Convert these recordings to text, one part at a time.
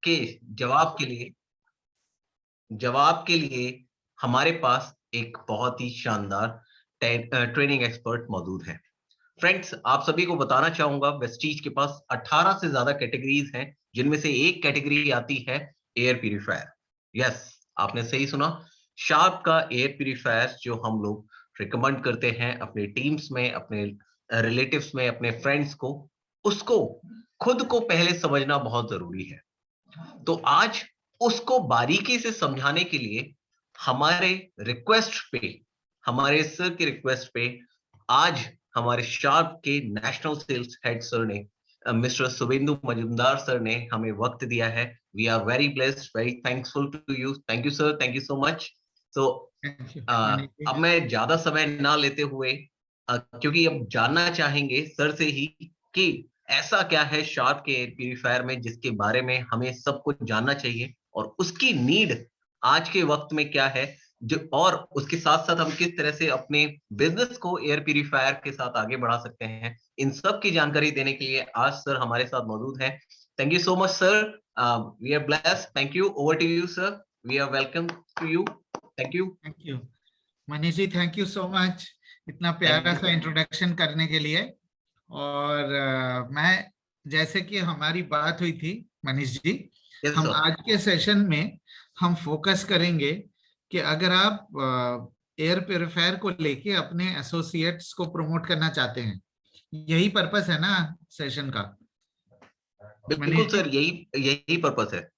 के जवाब के लिए हमारे पास एक बहुत ही शानदार ट्रेनिंग एक्सपर्ट मौजूद है। फ्रेंड्स, आप सभी को बताना चाहूंगा, वेस्टीज के पास 18 से ज्यादा कैटेगरीज हैं, जिनमें से एक कैटेगरी आती है एयर प्यूरिफायर। यस, आपने सही सुना। शार्प का एयर प्यूरिफायर जो हम लोग रिकमेंड करते हैं अपने टीम्स में, अपने रिलेटिव्स में, अपने फ्रेंड्स को, उसको खुद को पहले समझना बहुत जरूरी है। तो आज उसको बारीकी से समझाने के लिए हमारे रिक्वेस्ट पे, हमारे सर की रिक्वेस्ट पे, आज हमारे शार्प के नेशनल सेल्स हेड सर ने, मिस्टर शुभेंदु मजुमदार सर ने हमें वक्त दिया है। We are very blessed, very thankful to you. Thank you sir, thank you so much. तो अब मैं ज्यादा समय ना लेते हुए, क्योंकि अब जानना चाहेंगे सर से ही कि ऐसा क्या है शार्प के एयर प्यूरिफायर में जिसके बारे में हमें सब कुछ जानना चाहिए, और उसकी नीड आज के वक्त में क्या है, जो और उसके साथ साथ हम किस तरह से अपने बिजनेस को एयर प्यूरिफायर के साथ आगे बढ़ा सकते हैं। इन सब की जानकारी देने के लिए आज सर हमारे साथ मौजूद हैं। Thank you so much sir, we are blessed. Thank you, over to you sir, we are welcome to you. Thank you Manish ji, thank you so much इतना प्यारा सा इंट्रोडक्शन करने के लिए। और मैं, जैसे कि हमारी बात हुई थी मनीष जी, हम आज के सेशन में हम फोकस करेंगे कि अगर आप एयर प्यूरिफायर को लेके अपने एसोसिएट्स को प्रमोट करना चाहते हैं, यही पर्पस है ना सेशन का? बिल्कुल सर, यही पर्पस है।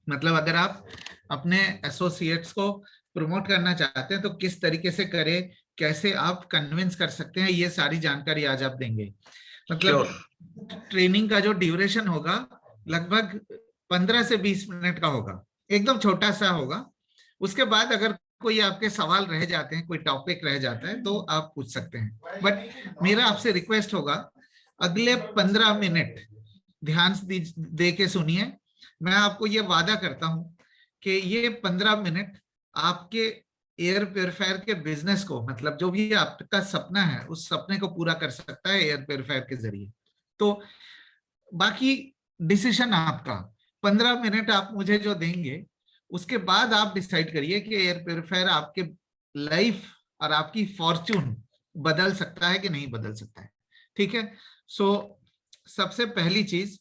मतलब अगर आप अपने एसोसिएट्स को प्रमोट करना चाहते हैं तो किस तरीके से करें, कैसे आप कन्विंस कर सकते हैं, ये सारी जानकारी आज आप देंगे। मतलब ट्रेनिंग का जो ड्यूरेशन होगा लगभग 15 से 20 मिनट का होगा, एकदम छोटा सा होगा। उसके बाद अगर कोई आपके सवाल रह जाते हैं, कोई टॉपिक रह जाता है, तो आप पूछ सकते हैं। बट मेरा आपसे रिक्वेस्ट होगा, अगले 15 मिनट ध्यान दे के सुनिए। मैं आपको ये वादा करता हूं कि ये 15 मिनट आपके एयर प्योरीफायर के बिजनेस को, मतलब जो भी आपका सपना है, उस सपने को पूरा कर सकता है एयर प्योरीफायर के जरिए। तो बाकी डिसीजन आपका। 15 मिनट आप मुझे जो देंगे, उसके बाद आप डिसाइड करिए कि एयर प्योरीफायर आपके लाइफ और आपकी फॉर्च्यून बदल सकता है कि नहीं बदल सकता है। ठीक है। सो सबसे पहली चीज,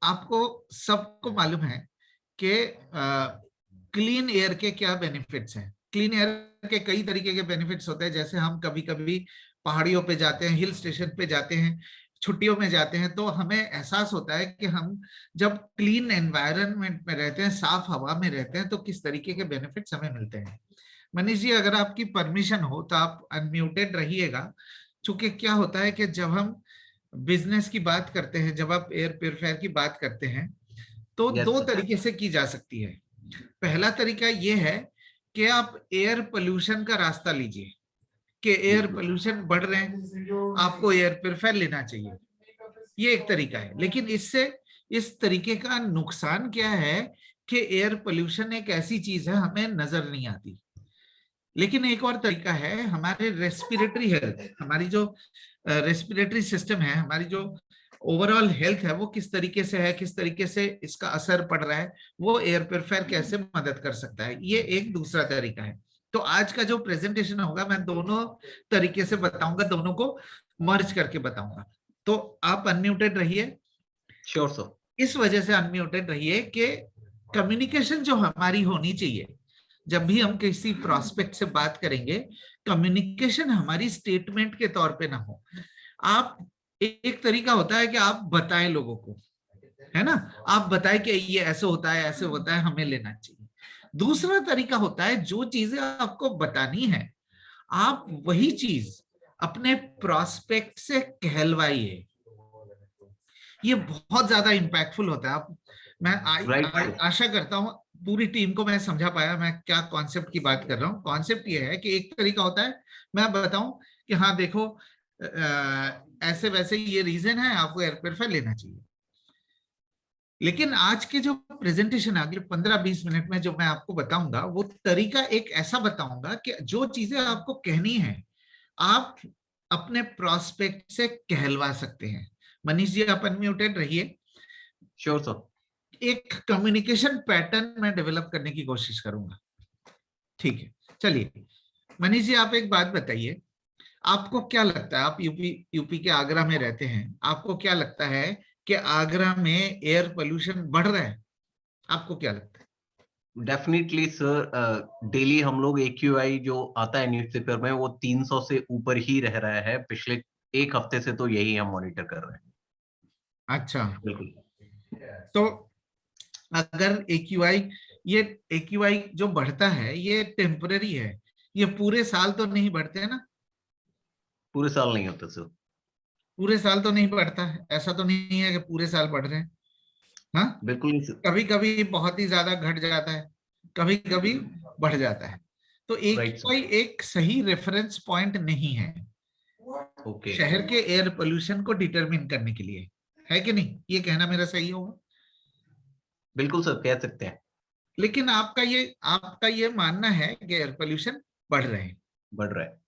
आपको सबको मालूम है कि क्लीन एयर के क्या बेनिफिट्स हैं। क्लीन एयर के कई तरीके के बेनिफिट्स होते हैं। जैसे हम कभी कभी पहाड़ियों पे जाते हैं, हिल स्टेशन पे जाते हैं, छुट्टियों में जाते हैं, तो हमें एहसास होता है कि हम जब क्लीन एनवायरनमेंट में रहते हैं, साफ हवा में रहते हैं, तो किस तरीके के बेनिफिट्स हमें मिलते हैं। मनीष जी, अगर आपकी परमिशन हो तो आप अनम्यूटेड रहिएगा। चूंकि क्या होता है कि जब हम बिजनेस की बात करते हैं, जब आप एयर प्योरीफायर की बात करते हैं, तो दो तरीके से की जा सकती है। पहला तरीका ये है कि आप एयर पोल्यूशन का रास्ता लीजिए कि एयर पोल्यूशन बढ़ रहे हैं, आपको एयर प्योरीफायर लेना चाहिए। ये एक तरीका है। लेकिन इससे इस तरीके का नुकसान क्या है कि एयर पोल्यूशन एक ऐसी चीज है, हमें नजर नहीं आती। लेकिन एक और तरीका है, हमारे रेस्पिरेटरी हेल्थ, हमारी जो रेस्पिरेटरी सिस्टम है, हमारी जो ओवरऑल हेल्थ है, वो किस तरीके से है, किस तरीके से इसका असर पड़ रहा है, वो एयर प्योरीफायर कैसे मदद कर सकता है, ये एक दूसरा तरीका है। तो आज का जो प्रेजेंटेशन होगा, मैं दोनों तरीके से बताऊंगा, दोनों को मर्ज करके बताऊंगा। तो आप अनम्यूटेड रहिए। Sure sir. इस वजह से अनम्यूटेड रहिए कि कम्युनिकेशन जो हमारी होनी चाहिए, जब भी हम किसी प्रोस्पेक्ट से बात करेंगे, कम्युनिकेशन हमारी स्टेटमेंट के तौर पे ना हो। आप, एक तरीका होता है कि आप बताएं लोगों को, है ना, आप बताएं कि ये ऐसे होता है, ऐसे होता है, हमें लेना चाहिए। दूसरा तरीका होता है, जो चीजें आपको बतानी है, आप वही चीज अपने प्रोस्पेक्ट से कहलवाइए। ये बहुत ज्यादा इंपैक्टफुल होता है। आप, मैं आशा करता हूं पूरी टीम को मैं समझा पाया मैं क्या कॉन्सेप्ट की बात कर रहा हूं। कॉन्सेप्ट ये है कि एक तरीका होता है मैं बताऊं कि हाँ देखो, ऐसे वैसे ये रीजन है, आपको एयर प्योरीफायर लेना चाहिए। लेकिन आज के जो प्रेजेंटेशन अगले 15-20 मिनट में जो मैं आपको बताऊंगा, वो तरीका एक ऐसा बताऊंगा कि जो चीजें आपको कहनी है, आप अपने प्रोस्पेक्ट से कहलवा सकते हैं। मनीष जी, आप अनम्यूटेड रहिए। Sure sir. एक कम्युनिकेशन पैटर्न मैं डेवलप करने की कोशिश करूंगा। ठीक है, चलिए मनीष जी आप एक बात बताइए, आपको क्या लगता है, आप यूपी के आगरा में रहते हैं, आपको क्या लगता है कि आगरा में एयर पोल्यूशन बढ़ रहा है? आपको क्या लगता है? डेफिनेटली सर, डेली हम लोग AQI जो आता है न्यूज़पेपर में वो 300 से ऊपर ही रह रहा है। पिछले एक हफ्ते से तो यही हम मॉनिटर कर रहे हैं। अच्छा, बिल्कुल। तो अगर ये AQI जो बढ़ता है ये टेम्पररी है, ये पूरे साल तो नहीं बढ़ते है ना? पूरे साल नहीं होता सर। पूरे साल तो नहीं बढ़ता है, ऐसा तो नहीं है कि पूरे साल बढ़ रहे हैं। हाँ, बिल्कुल नहीं सर। कभी कभी बहुत ही ज्यादा घट जाता है, कभी कभी बढ़ जाता है। तो राइट AQI सर। एक सही रेफरेंस पॉइंट नहीं है ओके। शहर के एयर पोल्यूशन को डिटरमिन करने के लिए, है कि नहीं? ये कहना मेरा सही होगा? बिल्कुल सर, कह सकते हैं। लेकिन आपका ये मानना है कि एयर पोल्यूशन बढ़ रहे हैं। बढ़ रहा है।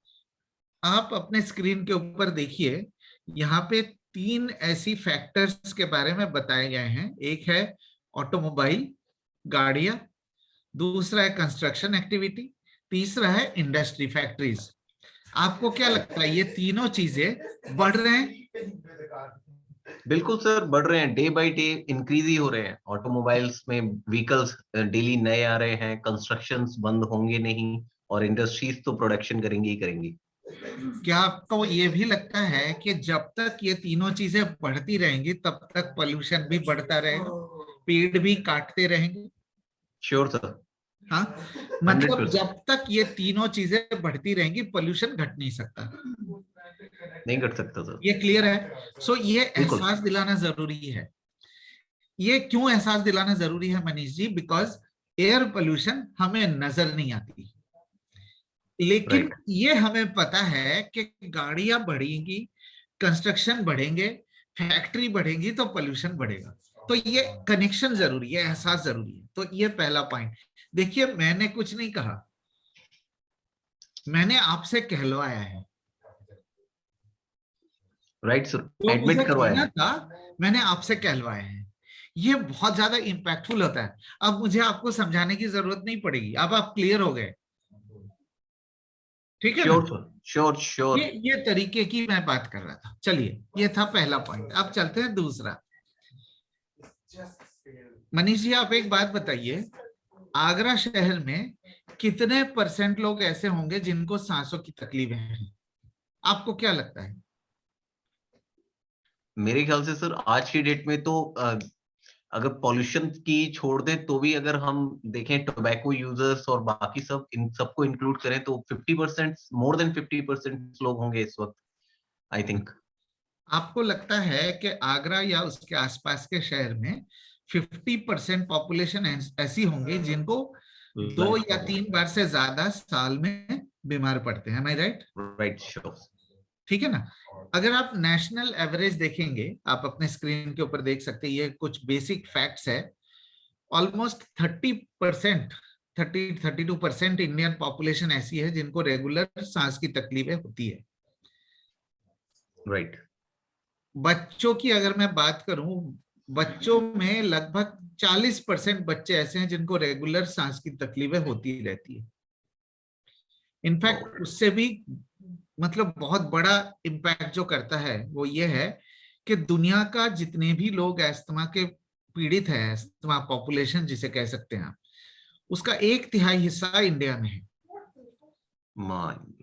आप अपने स्क्रीन के ऊपर देखिए, यहाँ पे 3 ऐसी फैक्टर्स के बारे में बताए गए हैं। एक है ऑटोमोबाइल, गाड़ियां, दूसरा है कंस्ट्रक्शन एक्टिविटी, तीसरा है इंडस्ट्री, फैक्ट्रीज। आपको क्या लगता है ये तीनों चीजें बढ़ रहे हैं? बिल्कुल सर, बढ़ रहे हैं। डे बाय डे इंक्रीज ही हो रहे हैं। ऑटोमोबाइल्स में व्हीकल्स डेली नए आ रहे हैं, कंस्ट्रक्शंस बंद होंगे नहीं, और इंडस्ट्रीज तो प्रोडक्शन करेंगी ही करेंगी। क्या आपको ये भी लगता है कि जब तक ये तीनों चीजें बढ़ती रहेंगी तब तक पोल्यूशन भी बढ़ता रहेगा, पेड़ भी काटते रहेंगे? Sure sir. हाँ, मतलब 100%। जब तक ये तीनों चीजें बढ़ती रहेंगी पोल्यूशन घट नहीं सकता। नहीं कर सकता सर। ये क्लियर है? सो ये बिल्कुल। एहसास दिलाना जरूरी है। ये क्यों एहसास दिलाना जरूरी है Manish ji? Because air pollution हमें नजर नहीं आती, लेकिन राइट। ये हमें पता है कि गाड़ियां बढ़ेंगी, कंस्ट्रक्शन बढ़ेंगे, फैक्ट्री बढ़ेंगी तो पोल्यूशन बढ़ेगा। तो ये कनेक्शन जरूरी है, एहसास जरूरी है। तो ये पहला पॉइंट। देखिए मैंने कुछ नहीं कहा, मैंने आपसे कहलवाया है। राइट सर, जो मुझे एडमिट करवाया कहना है। था मैंने आपसे कहलवाया है। ये बहुत ज्यादा इंपैक्टफुल होता है। अब मुझे आपको समझाने की जरूरत नहीं पड़ेगी, अब आप क्लियर हो गए। ठीक है ना? Sure sir, sure sure. ये तरीके की मैं बात कर रहा था। चलिए, ये था पहला पॉइंट। अब चलते हैं दूसरा। मनीष जी आप एक बात बताइए, आगरा शहर में कितने % लोग ऐसे होंगे जिनको सांसों की तकलीफें हैं? आपको क्या लगता है? मेरे ख्याल से सर आज की डेट में तो अगर पॉल्यूशन की छोड़ दें तो भी अगर हम देखें टोबैको यूजर्स और बाकी सब, इन सबको इंक्लूड करें तो 50%, मोर देन 50% लोग होंगे इस वक्त, आई थिंक। आपको लगता है कि आगरा या उसके आसपास के शहर में 50% पॉपुलेशन ऐसी होंगी जिनको 2 लंग्स या प्रॉब्लम। 3 बार से ज्यादा साल में बीमार पड़ते हैं? राइट? Right, sure. ठीक है ना? अगर आप नेशनल एवरेज देखेंगे, आप अपने स्क्रीन के ऊपर देख सकते हैं, ये कुछ बेसिक फैक्ट्स है। ऑलमोस्ट 30%, 32% इंडियन पॉपुलेशन ऐसी है जिनको रेगुलर सांस की तकलीफें होती है। राइट। बच्चों की अगर मैं बात करूं, बच्चों में लगभग 40% बच्चे ऐसे हैं जिनको रेगुलर सांस की तकलीफें होती रहती है। इनफैक्ट उससे भी मतलब बहुत बड़ा इम्पैक्ट जो करता है वो ये है कि दुनिया का जितने भी लोग अस्थमा के पीड़ित है, अस्थमा पॉपुलेशन जिसे कह सकते हैं आप, उसका 1/3 हिस्सा इंडिया में है। मान।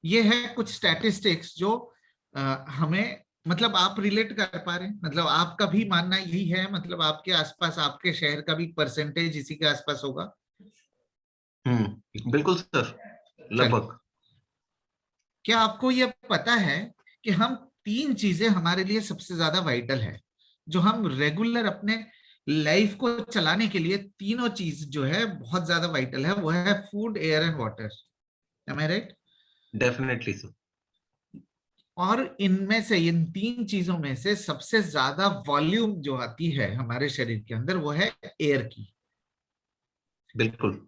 ये है कुछ स्टैटिस्टिक्स जो हमें मतलब आप रिलेट कर पा रहे हैं, मतलब आपका भी मानना यही है, मतलब आपके आसपास आपके शहर का भी परसेंटेज इसी के आसपास होगा? बिल्कुल सर, चलिए, लगभग। क्या आपको ये पता है कि हम 3 चीजें हमारे लिए सबसे ज्यादा वाइटल है, जो हम रेगुलर अपने लाइफ को चलाने के लिए तीनों चीज जो है बहुत ज्यादा वाइटल है, वो है food, air and water. Am I right? Definitely sir. और इनमें से, इन 3 चीजों में से सबसे ज्यादा वॉल्यूम जो आती है हमारे शरीर के अंदर वो है एयर की। बिल्कुल।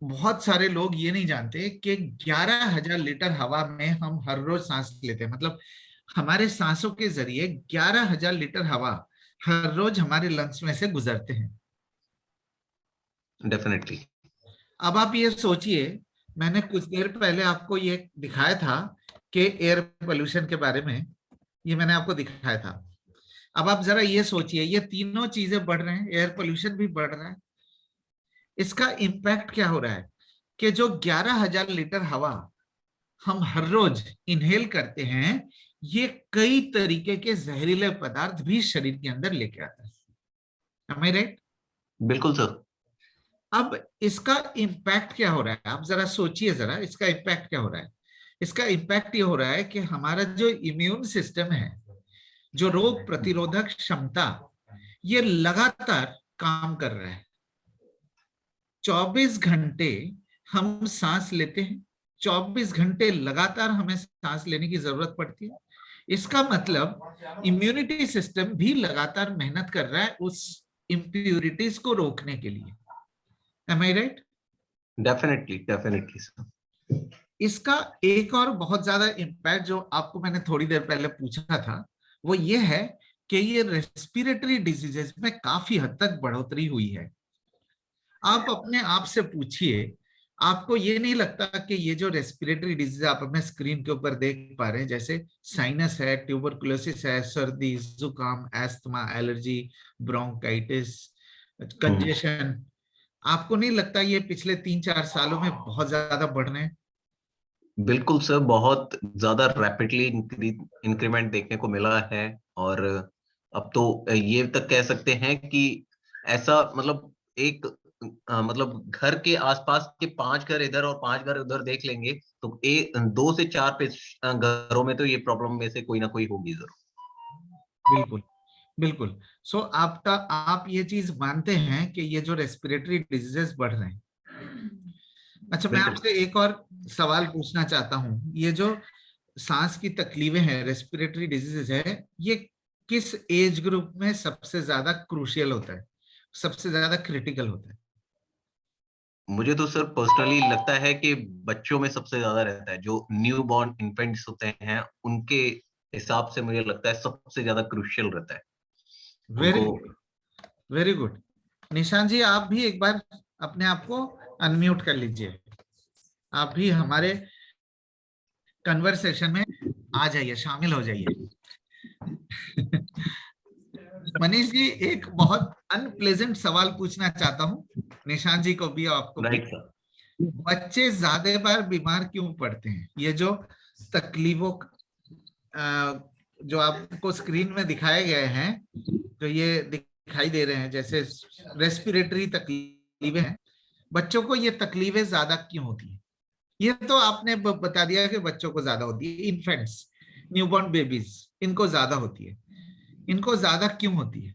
बहुत सारे लोग ये नहीं जानते कि 11,000 लीटर हवा में हम हर रोज सांस लेते हैं। मतलब हमारे सांसों के जरिए 11,000 लीटर हवा हर रोज हमारे लंग्स में से गुजरते हैं। डेफिनेटली। अब आप ये सोचिए, मैंने कुछ देर पहले आपको ये दिखाया था कि एयर पोल्यूशन के बारे में, ये मैंने आपको दिखाया था। अब आप जरा ये सोचिए, ये तीनों चीजें बढ़ रहे हैं, एयर पोल्यूशन भी बढ़ रहा है, इसका इम्पैक्ट क्या हो रहा है कि जो 11,000 लीटर हवा हम हर रोज इनहेल करते हैं, ये कई तरीके के जहरीले पदार्थ भी शरीर के अंदर लेके आता है। Am I right? बिल्कुल सर। अब इसका इम्पैक्ट क्या हो रहा है, आप जरा सोचिए, जरा इसका इम्पैक्ट क्या हो रहा है। इसका इम्पैक्ट ये हो रहा है कि हमारा जो इम्यून सिस्टम है, जो रोग प्रतिरोधक क्षमता, ये लगातार काम कर रहा है। 24 घंटे हम सांस लेते हैं, 24 घंटे लगातार हमें सांस लेने की जरूरत पड़ती है। इसका मतलब इम्यूनिटी सिस्टम भी लगातार मेहनत कर रहा है उस इम्प्यूरिटीज को रोकने के लिए। Am I right? Definitely definitely sir. इसका एक और बहुत ज्यादा इम्पैक्ट जो आपको मैंने थोड़ी देर पहले पूछा था, वो ये है कि ये रेस्पिरेटरी डिजीजेस में काफी हद तक बढ़ोतरी हुई है। आप अपने आप से पूछिए, आपको ये नहीं लगता कि ये जो रेस्पिरेटरी डिजीज आप अपने स्क्रीन के ऊपर देख पा रहे हैं, जैसे साइनस है, ट्यूबरकुलोसिस है, सर्दी, जुकाम, एस्थमा, एलर्जी, ब्रोंकाइटिस, कंजेशन, आपको नहीं लगता ये पिछले 3-4 सालों में बहुत ज्यादा बढ़ रहे हैं? बिल्कुल सर, बहुत ज्यादा रैपिडली इंक्रीमेंट देखने को मिला है। और अब तो ये तक कह सकते हैं कि ऐसा मतलब एक मतलब घर के आसपास के 5 घर इधर और 5 घर उधर देख लेंगे तो 2 से 4 घरों में तो ये प्रॉब्लम में से कोई ना कोई होगी जरूर। बिल्कुल बिल्कुल। सो आपका, आप ये चीज मानते हैं कि ये जो रेस्पिरेटरी डिजीजेस बढ़ रहे हैं। अच्छा, मैं बिल्कुल। आपसे एक और सवाल पूछना चाहता हूँ, ये जो सांस की तकलीफें हैं, रेस्पिरेटरी डिजीजेस है, ये किस एज ग्रुप में सबसे ज्यादा क्रूशियल होता है, सबसे ज्यादा क्रिटिकल होता है? मुझे तो सर पर्सनली लगता है कि बच्चों में सबसे ज्यादा रहता है। जो न्यू बॉर्न इन्फेंट्स होते हैं उनके हिसाब से मुझे लगता है सबसे ज्यादा क्रूशियल रहता है वेरी उनको। Good, very good. निशान जी, आप भी एक बार अपने आप को अनम्यूट कर लीजिए, आप भी हमारे कन्वर्सेशन में आ जाइए, शामिल हो जाइए। मनीष जी, एक बहुत अनप्लेजेंट सवाल पूछना चाहता हूँ, निशान जी को भी और आपको भी। Right sir. बच्चे ज्यादा बार बीमार क्यों पड़ते हैं? ये जो तकलीफों जो आपको स्क्रीन में दिखाए गए हैं, जो ये दिखाई दे रहे हैं, जैसे रेस्पिरेटरी तकलीफें हैं, बच्चों को ये तकलीफें ज्यादा क्यों होती है? ये तो आपने बता दिया कि बच्चों को ज्यादा होती है, इन्फेंट्स, न्यूबॉर्न बेबीज, इनको ज्यादा होती है। इनको ज्यादा क्यों होती है?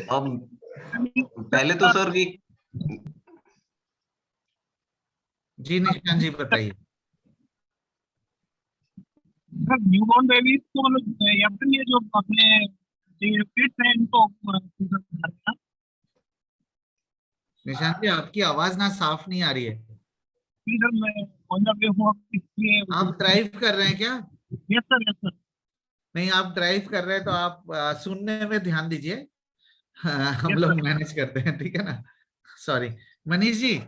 अब पहले तो सर ये जी निशान जी, बताइए। न्यूबॉर्न बेबीज को मतलब या फिर ये जो अपने किड्स हैं इनको निशान जी, आपकी आवाज ना साफ नहीं आ रही है। सर मैं पहुंचा भी हूँ इसलिए। आप ड्राइव कर रहे हैं क्या? Yes sir, yes sir. नहीं, आप ड्राइव कर रहे हैं तो आप सुनने में ध्यान दीजिए। हाँ, हम यस लोग सर। मैनेज करते हैं, ठीक है ना? सॉरी। मनीष जी,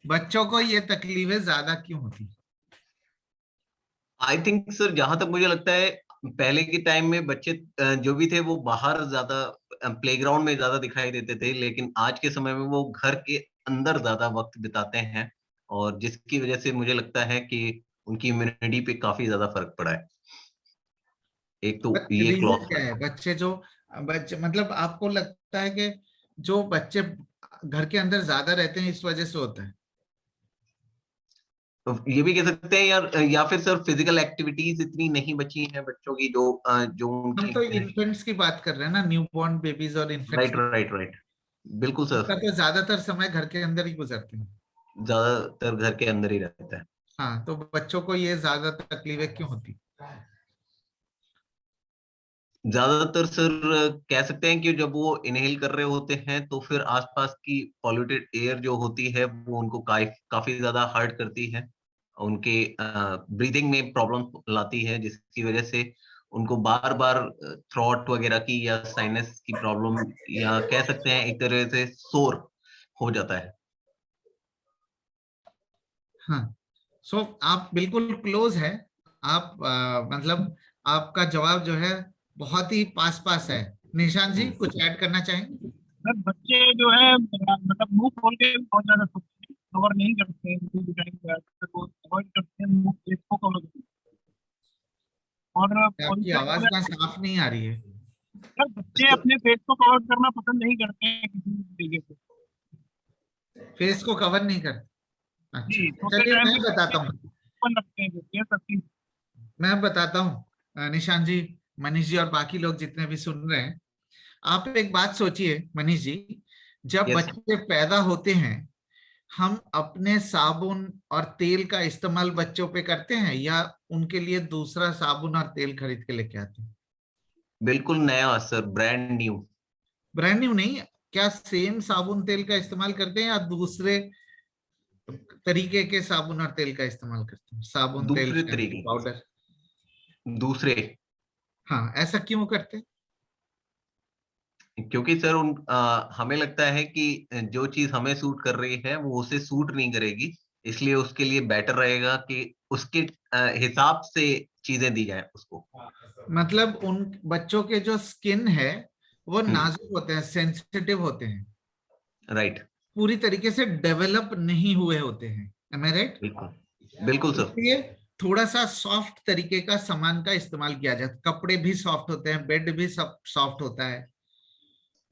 बच्चों को ये तकलीफें ज्यादा क्यों होती? आई थिंक सर, जहां तक मुझे लगता है पहले के टाइम में बच्चे जो भी थे वो बाहर ज्यादा प्लेग्राउंड में ज्यादा दिखाई देते थे, लेकिन आज के समय में वो घर के अंदर ज्यादा वक्त बिताते हैं और जिसकी वजह से मुझे लगता है कि उनकी इम्यूनिटी पे काफी ज्यादा फर्क पड़ा है। एक तो ये रीजन क्लॉथ क्या है? बच्चे जो, बच्चे मतलब आपको लगता है कि जो बच्चे घर के अंदर ज्यादा रहते हैं इस वजह से होता है? तो ये भी कह सकते हैं यार, या फिर सर फिजिकल एक्टिविटीज इतनी नहीं बची हैं बच्चों की जो हम उनकी। तो इन्फेंट्स की बात कर रहे हैं ना, न्यूबॉर्न बेबीज और इन्फेंट्स। Right right right. बिल्कुल सर। उनका तो ज्यादातर समय घर के अंदर ही गुजरते हैं। ज्यादातर घर के अंदर ही रहता है। हाँ, तो बच्चों को ये ज्यादा तकलीफें क्यों होती? ज्यादातर सर कह सकते हैं कि जब वो इनहेल कर रहे होते हैं तो फिर आसपास की पॉल्यूटेड एयर जो होती है वो उनको काफी ज्यादा हर्ट करती है, उनके ब्रीदिंग में प्रॉब्लम लाती है, जिसकी वजह से उनको बार बार थ्रॉट वगैरह की या साइनस की प्रॉब्लम, या कह सकते हैं एक तरह से शोर हो जाता है। हाँ, सो आप बिल्कुल क्लोज है। आप मतलब आपका जवाब जो है बहुत ही पास पास है। निशांत जी कुछ ऐड करना चाहेंगे? सर बच्चे जो है मतलब मुंह खोल के बहुत ज्यादा सोचते हैं, कवर नहीं करते हैं, किसी भी टाइम पे वो अवॉइड करते हैं मुंह फेस को कवर करते हैं। और आपकी आवाज ना कॉन्सेप्ट, साफ नहीं आ रही है। सर बच्चे अपने फेस को कवर करना पसंद नहीं करते हैं किसी भी तरीके से। फेस को कवर नहीं करते? अच्छा, जी, छोटे चलिए टाइम मैं से बताता बच्चे हूँ। ओपन रखते हैं, जो फेस रखती मैं बताता हूँ निशांत जी, मनीष जी और बाकी लोग जितने भी सुन रहे हैं, आप एक बात सोचिए मनीष जी, जब यस। बच्चे पैदा होते हैं हम अपने साबुन और तेल का इस्तेमाल बच्चों पे करते हैं या उनके लिए दूसरा साबुन और तेल खरीद के लेके आते हैं? बिल्कुल नया sir, brand new. Brand new नहीं, क्या सेम साबुन तेल का इस्तेमाल करते हैं या दूसरे तरीके के साबुन और तेल का इस्तेमाल करते हैं? साबुन, तेल, दूसरे शैम्पू, तरीके, पाउडर। दूसरे। हाँ, ऐसा क्यों करते हैं? क्योंकि सर हमें लगता है कि जो चीज हमें सूट कर रही है वो उसे सूट नहीं करेगी, इसलिए उसके लिए बेटर रहेगा कि उसके हिसाब से चीजें दी जाए उसको। मतलब उन बच्चों के जो स्किन है वो हम्म। नाजुक होते हैं, सेंसिटिव होते हैं, राइट। पूरी तरीके से डेवलप नहीं हुए होते हैं। M I right? बिल्कुल, बिल्कुल सर। इसलिए थोड़ा सा सॉफ्ट तरीके का सामान का इस्तेमाल किया जाता है। कपड़े भी सॉफ्ट होते हैं, बेड भी सब सॉफ्ट होता है,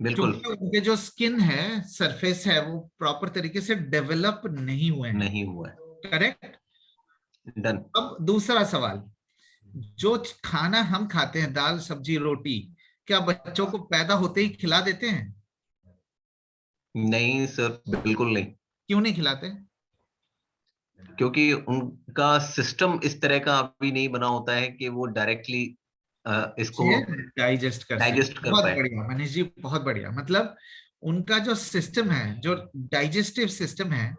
बिल्कुल। क्योंकि उनके जो स्किन है, सरफेस है, वो प्रॉपर तरीके से डेवलप नहीं हुए हैं। नहीं हुआ है। करेक्ट। डन। अब दूसरा सवाल, जो खाना हम खाते हैं, दाल सब्जी रोटी, क्या बच्चों को पैदा होते ही खिला देते हैं? नहीं सर, बिल्कुल नहीं। क्यों नहीं खिलाते? क्योंकि उनका सिस्टम इस तरह का अभी नहीं बना होता है कि वो डायरेक्टली इसको डाइजेस्ट कर सके। डाइजेस्ट कर बहुत पाए। बढ़िया मनीष जी, बहुत बढ़िया। मतलब उनका जो सिस्टम है, जो डाइजेस्टिव सिस्टम है,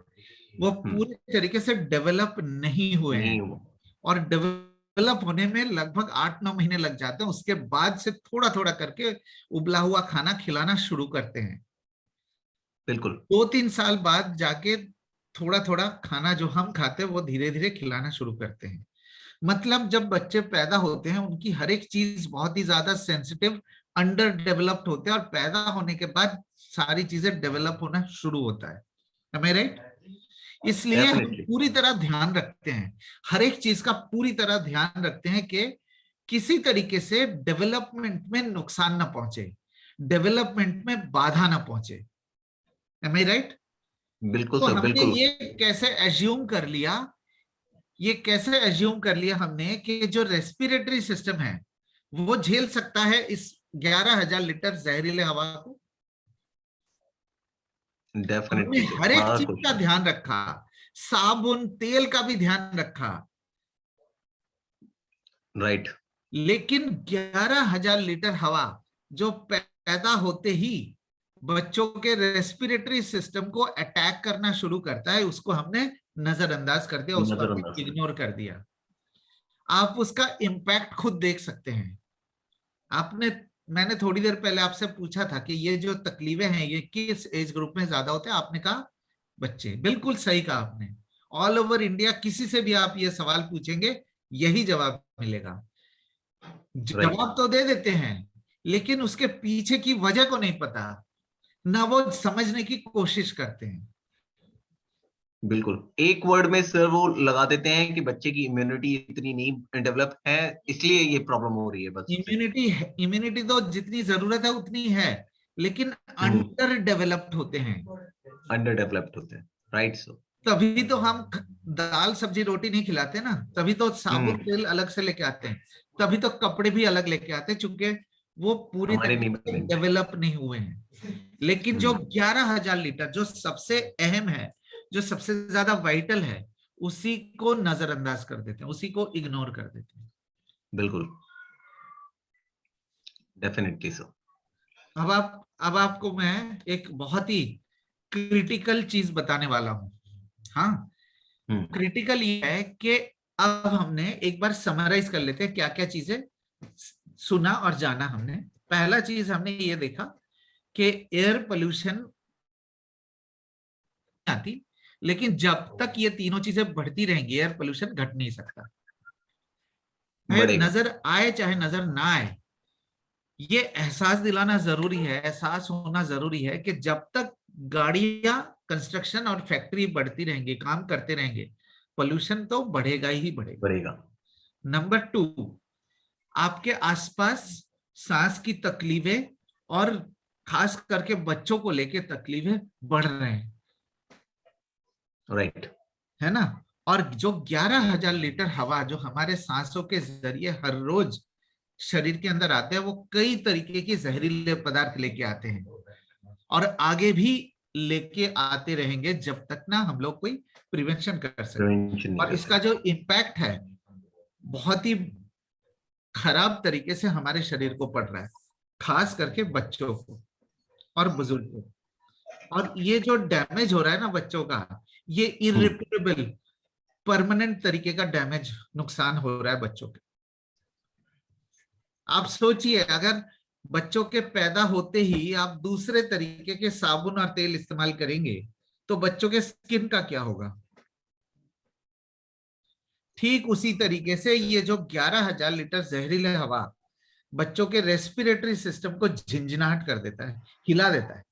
वो पूरे तरीके से डेवलप नहीं हुए नहीं हैं। हुआ। और डेवलप होने में लगभग 8-9 महीने लग जाते हैं। उसके बाद से थोड़ा थोड़ा करके उबला हुआ खाना खिलाना शुरू करते हैं। बिल्कुल। 2-3 साल बाद जाके थोड़ा थोड़ा खाना जो हम खाते हैं वो धीरे धीरे खिलाना शुरू करते हैं। मतलब जब बच्चे पैदा होते हैं उनकी हर एक चीज बहुत ही ज्यादा सेंसिटिव, अंडर डेवलप्ड होते हैं, और पैदा होने के बाद सारी चीजें डेवलप होना शुरू होता है। Am I right? इसलिए हम डेफिनेटली। पूरी तरह ध्यान रखते हैं, हर एक चीज का पूरी तरह ध्यान रखते हैं कि किसी तरीके से डेवलपमेंट में नुकसान ना पहुंचे, डेवलपमेंट में बाधा ना पहुंचे। Am I right? बिल्कुल तो सर, हमने बिल्कुल। ये कैसे एज्यूम कर लिया, ये कैसे एज्यूम कर लिया हमने कि जो रेस्पिरेटरी सिस्टम है वो झेल सकता है इस 11,000 लीटर जहरीले हवा को? हमने डेफिनेटली सर, हर एक बड़ा चीज का क्वेश्चन। ध्यान रखा, साबुन तेल का भी ध्यान रखा, राइट। लेकिन 11,000 लीटर हवा जो पैदा होते ही बच्चों के रेस्पिरेटरी सिस्टम को अटैक करना शुरू करता है, उसको हमने नजरअंदाज कर दिया, उसको हमने नजरअंदाज कर। इग्नोर कर दिया। आप उसका इम्पैक्ट खुद देख सकते हैं। आपने मैंने थोड़ी देर पहले आपसे पूछा था कि ये जो तकलीफें हैं ये किस एज ग्रुप में ज्यादा होते हैं, आपने कहा बच्चे। बिल्कुल सही कहा आपने। ऑल ओवर इंडिया किसी से भी आप ये सवाल पूछेंगे यही जवाब मिलेगा। राइट। जवाब तो दे देते हैं लेकिन उसके पीछे की वजह को नहीं पता, ना वो समझने की कोशिश करते हैं। बिल्कुल, एक वर्ड में सर वो लगा देते हैं कि बच्चे की इम्यूनिटी इतनी नहीं डेवलप है, इसलिए ये प्रॉब्लम हो रही है बस। इम्यूनिटी, इम्यूनिटी तो जितनी जरूरत है उतनी है, लेकिन अंडर डेवलप्ड होते हैं। अंडर डेवलप्ड होते हैं। Right sir. तभी तो हम दाल सब्जी रोटी नहीं खिलाते ना, तभी तो साबुन तेल अलग से लेके आते हैं, तभी तो कपड़े भी अलग लेके आते हैं, चूंकि वो पूरी हमारे नहीं तरीके से बनेंगे। डेवलप नहीं हुए हैं। लेकिन जो 11,000 लीटर जो सबसे अहम है, जो सबसे ज्यादा वाइटल है, उसी को नजरअंदाज कर देते हैं, उसी को इग्नोर कर देते हैं। बिल्कुल। Definitely sir. अब आपको मैं एक बहुत ही क्रिटिकल चीज बताने वाला हूं। हाँ, क्रिटिकल ये है कि अब हमने एक बार समराइज कर लेते हैं क्या क्या चीजें सुना और जाना हमने। पहला चीज हमने ये देखा कि एयर पोल्यूशन आती, लेकिन जब तक ये तीनों चीजें बढ़ती रहेंगी एयर पोल्यूशन घट नहीं सकता। नजर आए चाहे नजर ना आए, ये एहसास दिलाना जरूरी है, एहसास होना जरूरी है कि जब तक गाड़ियां, कंस्ट्रक्शन और फैक्ट्री बढ़ती रहेंगी, काम करते रहेंगे, पोल्यूशन तो बढ़ेगा ही बढ़ेगा। नंबर 2, आपके आसपास सांस की तकलीफें और खास करके बच्चों को लेके तकलीफें बढ़ रहे हैं, राइट, है ना। और जो 11,000 लीटर हवा जो हमारे सांसों के जरिए हर रोज शरीर के अंदर आते हैं, वो कई तरीके के जहरीले पदार्थ लेके आते हैं और आगे भी लेके आते रहेंगे जब तक ना हम लोग कोई प्रिवेंशन कर सके। और इसका जो इम्पैक्ट है बहुत ही खराब तरीके से हमारे शरीर को पड़ रहा है, खास करके बच्चों को और बुजुर्गों को। और ये जो डैमेज हो रहा है ना बच्चों का, ये इरिपेरेबल परमानेंट तरीके का डैमेज, नुकसान हो रहा है बच्चों के। आप सोचिए, अगर बच्चों के पैदा होते ही आप दूसरे तरीके के साबुन और तेल इस्तेमाल करेंगे तो बच्चों के स्किन का क्या होगा। ठीक उसी तरीके से ये जो 11,000 लीटर जहरीले हवा बच्चों के रेस्पिरेटरी सिस्टम को झिंझनाहट कर देता है, हिला देता है।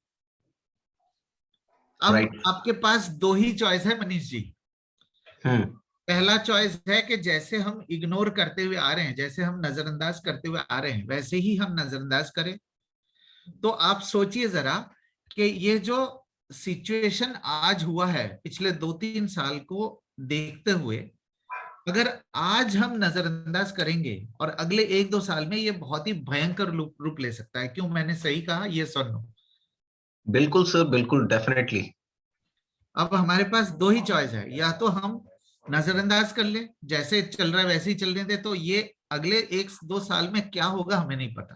अब आपके पास 2 ही चॉइस है मनीष जी। पहला चॉइस है कि जैसे हम इग्नोर करते हुए आ रहे हैं, जैसे हम नजरअंदाज करते हुए आ रहे हैं, वैसे ही हम नजरअंदाज करें। तो आप सोचिए जरा कि ये जो सिचुएशन आज हुआ है पिछले 2-3 साल को देखते हुए, अगर आज हम नजरअंदाज करेंगे और अगले 1-2 साल में ये बहुत ही भयंकर रूप ले सकता है। क्यों मैंने सही कहा, ये सुनो। बिल्कुल सर, बिल्कुल, डेफिनेटली। अब हमारे पास 2 ही चॉइस है, या तो हम नजरअंदाज कर ले, जैसे चल रहा है वैसे ही चलने दे, तो ये अगले 1-2 साल में क्या होगा हमें नहीं पता।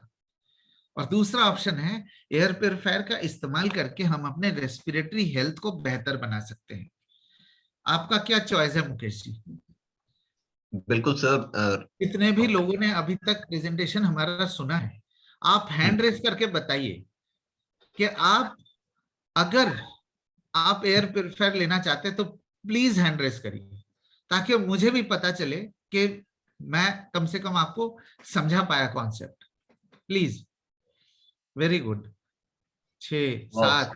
और दूसरा ऑप्शन है एयर प्योरीफायर का इस्तेमाल करके हम अपने रेस्पिरेटरी हेल्थ को बेहतर बना सकते हैं। आपका क्या चॉइस है मुकेश जी? बिल्कुल सर। कितने भी लोगों ने अभी तक प्रेजेंटेशन हमारा सुना है, आप हैंड रेस करके बताइए कि आप, अगर आप एयर प्योरीफायर लेना चाहते हैं तो प्लीज हैंड रेस करिए, ताकि मुझे भी पता चले कि मैं कम से कम आपको समझा पाया कॉन्सेप्ट। प्लीज। Very good. 6, 7,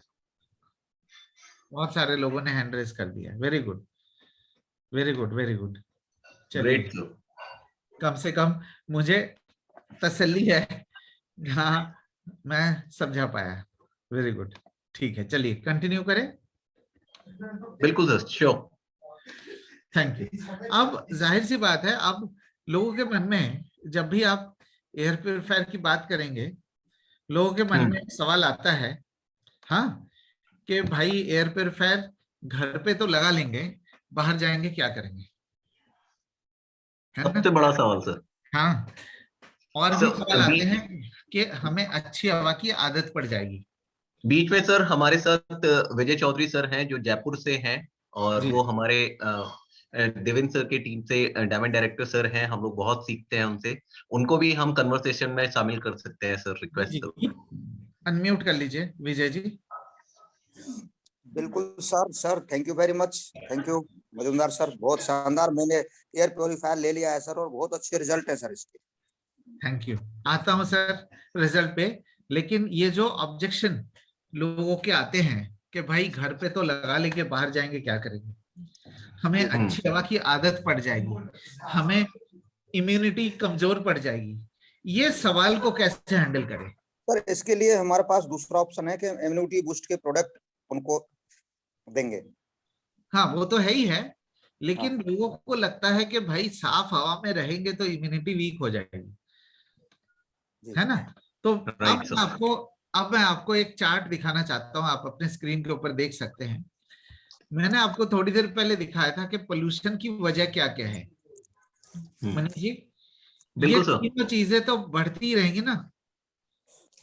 बहुत सारे लोगों ने हैंड रेस कर दिया। Very good, very good, very good. चलिए, कम से कम मुझे तसल्ली है, हाँ मैं समझा पाया। वेरी गुड, ठीक है, चलिए कंटिन्यू करें। बिल्कुल सर, श्योर। Thank you. अब जाहिर सी बात है, अब लोगों के मन में जब भी आप एयर प्योरीफायर की बात करेंगे, लोगों के मन में सवाल आता है, हाँ, कि भाई एयर प्योरीफायर घर पे तो लगा लेंगे, बाहर जाएंगे क्या करेंगे, सबसे बड़ा सवाल सर। हाँ, और भी सवाल आते हैं कि हमें अच्छी हवा की आदत पड़ जाएगी। बीच में सर हमारे साथ विजय चौधरी सर हैं जो जयपुर से हैं, और वो हमारे देवेंद्र सर की टीम से डायमंड डायरेक्टर सर हैं। हम लोग बहुत सीखते हैं उनसे, उनको भी हम कन्वर्सेशन में शामिल कर सकते हैं सर, रिक्वेस्ट। अनम्यूट कर लीजिए विजय जी। बिल्कुल sir, thank you very much, thank you Majumdar sir, बहुत शानदार। मैंने एयर प्योरीफायर ले लिया है सर और बहुत अच्छे रिजल्ट है सर इसके। Thank you. आता हूं सर रिजल्ट पे, लेकिन ये जो ऑब्जेक्शन लोगों के आते हैं कि भाई घर पे तो लगा लेंगे, बाहर जाएंगे क्या करेंगे, हमें अच्छी हवा की आदत पड़ जाएगी, हमें इम्यूनिटी कमजोर पड़ जाएगी, ये सवाल को कैसे हैंडल करें? सर इसके लिए हमारे पास दूसरा ऑप्शन है कि इम्यूनिटी बूस्ट के प्रोडक्ट उनको देंगे। हाँ वो तो है ही है, लेकिन लोगों को लगता है कि भाई साफ हवा में रहेंगे तो इम्यूनिटी वीक हो जाएगी, है ना। तो अब मैं आपको एक चार्ट दिखाना चाहता हूं, आप अपने स्क्रीन के ऊपर देख सकते हैं। मैंने आपको थोड़ी देर पहले दिखाया था कि पोल्यूशन की वजह क्या क्या है। मनीष जी, ये तीनों चीजें तो बढ़ती रहेंगी ना,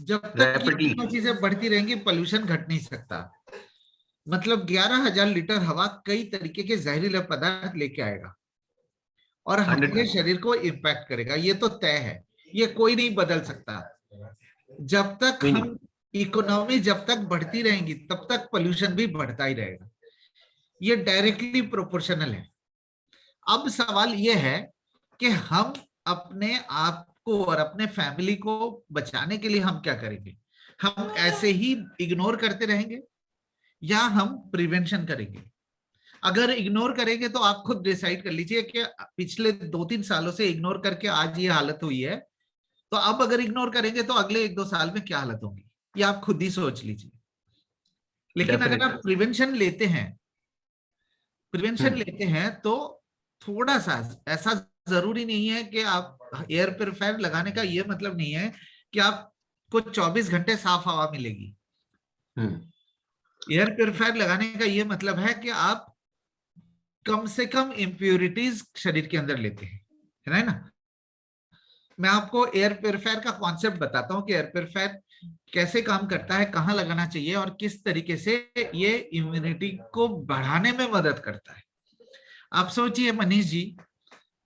जब तक ये तीनों चीजें बढ़ती रहेंगी पोल्यूशन घट नहीं सकता। मतलब 11,000 लीटर हवा कई तरीके के जहरीले पदार्थ लेके आएगा और हमारे शरीर को इम्पैक्ट करेगा, ये तो तय है। ये कोई नहीं बदल सकता। जब तक हम इकोनॉमी जब तक बढ़ती रहेंगी तब तक पोल्यूशन भी बढ़ता ही रहेगा। ये डायरेक्टली प्रोपोर्शनल है। अब सवाल ये है कि हम अपने आप को और अपने फैमिली को बचाने के लिए हम क्या करेंगे? हम ऐसे ही इग्नोर करते रहेंगे या हम प्रिवेंशन करेंगे? अगर इग्नोर करेंगे तो आप खुद डिसाइड कर लीजिए कि पिछले 2-3 सालों से इग्नोर करके आज ये हालत हुई है, तो अब अगर इग्नोर करेंगे तो अगले 1-2 साल में क्या हालत होगी, ये आप खुद ही सोच लीजिए। लेकिन अगर आप प्रिवेंशन लेते हैं तो थोड़ा सा ऐसा जरूरी नहीं है कि आप एयर प्यूरिफायर लगाने का ये मतलब नहीं है कि आपको 24 घंटे साफ हवा मिलेगी। एयर प्यूरिफायर लगाने का ये मतलब है कि आप कम से कम इम्प्योरिटीज शरीर के अंदर लेते हैं, है ना। मैं आपको एयर प्यूरिफायर का कॉन्सेप्ट बताता हूं कि एयर प्यूरिफायर कैसे काम करता है, कहाँ लगाना चाहिए और किस तरीके से ये इम्यूनिटी को बढ़ाने में मदद करता है। आप सोचिए मनीष जी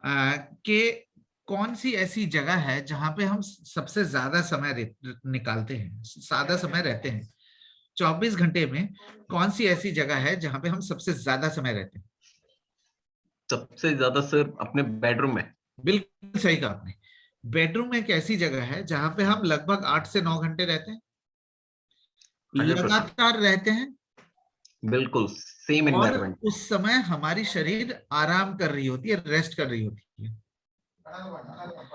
कि कौन सी ऐसी जगह है जहां पे हम सबसे ज्यादा समय निकालते हैं, ज्यादा समय रहते हैं 24 घंटे में? कौन सी ऐसी जगह है जहां पे हम सबसे ज्यादा समय रहते हैं? सबसे ज्यादा सर अपने बेडरूम में। बिल्कुल सही कहा आपने। बेडरूम एक ऐसी जगह है जहां पे हम लगभग 8 से 9 घंटे रहते हैं, लगातार रहते हैं। बिल्कुल सेम और एनवायरनमेंट। उस समय हमारी शरीर आराम कर रही होती है, रेस्ट कर रही होती है।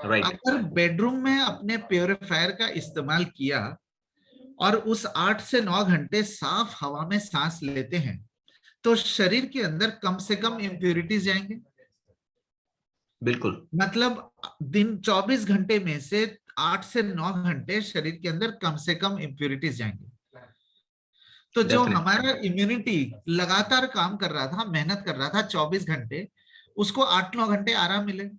राइट। अगर बेडरूम में अपने प्योरीफायर का इस्तेमाल किया और उस 8 से 9 घंटे साफ हवा में सांस लेते हैं तो शरीर के अंदर कम से कम इम्प्यूरिटीज जाएंगे। बिल्कुल। मतलब दिन 24 घंटे में से 8 से 9 घंटे शरीर के अंदर कम से कम इम्प्यूरिटीज जाएंगे। तो जो हमारा इम्यूनिटी लगातार काम कर रहा था, मेहनत कर रहा था 24 घंटे, उसको 8-9 घंटे आराम मिले।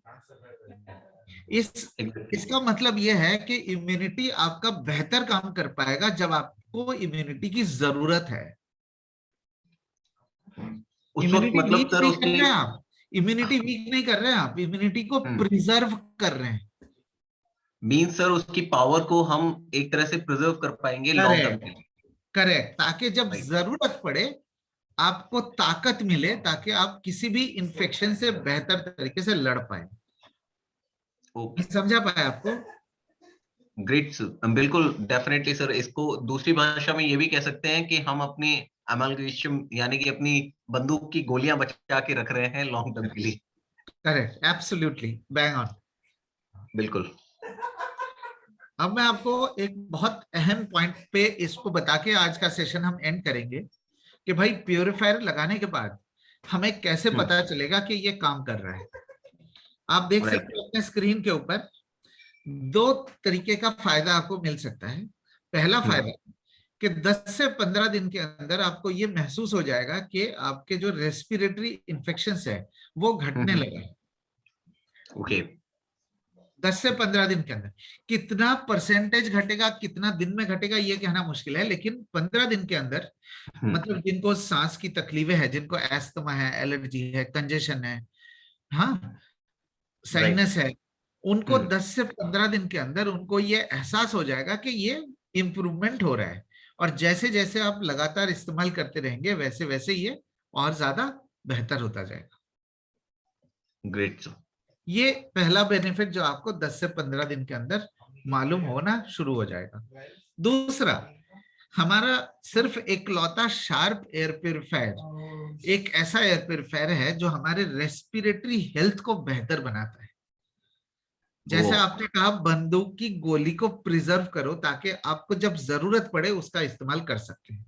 इसका मतलब यह है कि इम्यूनिटी आपका बेहतर काम कर पाएगा जब आपको इम्यूनिटी की जरूरत है। इम्यूनिटी वीक नहीं कर रहे हैं आप, इम्यूनिटी वीक नहीं कर रहे हैं आप, इम्यूनिटी को प्रिजर्व कर रहे हैं। मीन सर उसकी पावर को हम एक तरह से प्रिजर्व कर पाएंगे लॉन्ग टर्म के लिए। करेक्ट, ताकि जब जरूरत पड़े आपको ताकत मिले, ताकि आप किसी भी इन्फेक्शन से बेहतर तरीके से लड़ पाए। समझा पाए आपको? ग्रेट सर, बिल्कुल डेफिनेटली सर। इसको दूसरी भाषा में ये भी कह सकते हैं कि हम अपनी एमलगेशन यानी कि अपनी बंदूक की गोलियां बचा के रख रहे हैं लॉन्ग टर्म के लिए। Correct, absolutely, bang on. बिल्कुल। अब मैं आपको एक बहुत अहम पॉइंट पे इसको बता के आज का सेशन हम एंड करेंगे कि भाई प्यूरिफायर लगाने के बाद हमें कैसे पता चलेगा कि ये काम कर रहा है। आप देख सकते हो अपने स्क्रीन के ऊपर 2 तरीके का फायदा आपको मिल सकता है। पहला फायदा कि 10 से 15 दिन के अंदर आपको ये महसूस हो जाएगा कि आपके जो रेस्पिरेटरी इन्फेक्शंस है वो घटने लगा है। ओके। 10 से 15 दिन के अंदर कितना परसेंटेज घटेगा, कितना दिन में घटेगा, ये कहना मुश्किल है, लेकिन 15 दिन के अंदर मतलब जिनको सांस की तकलीफें हैं, जिनको एस्थमा है, एलर्जी है, कंजेशन है, हाँ, साइनस है, उनको 10 से 15 दिन के अंदर उनको ये एहसास हो जाएगा कि ये इम्प्रूवमेंट हो रहा है। और जैसे जैसे आप लगातार इस्तेमाल करते रहेंगे वैसे वैसे ये और ज्यादा बेहतर होता जाएगा। Great sir. ये पहला बेनिफिट जो आपको 10 से 15 दिन के अंदर मालूम होना शुरू हो जाएगा। दूसरा, हमारा सिर्फ एकलौता शार्प एयर प्यूरिफायर एक ऐसा एयर प्यूरिफायर है जो हमारे रेस्पिरेटरी हेल्थ को बेहतर बनाता है। जैसे आपने कहा, बंदूक की गोली को प्रिजर्व करो ताकि आपको जब जरूरत पड़े उसका इस्तेमाल कर सकते हैं।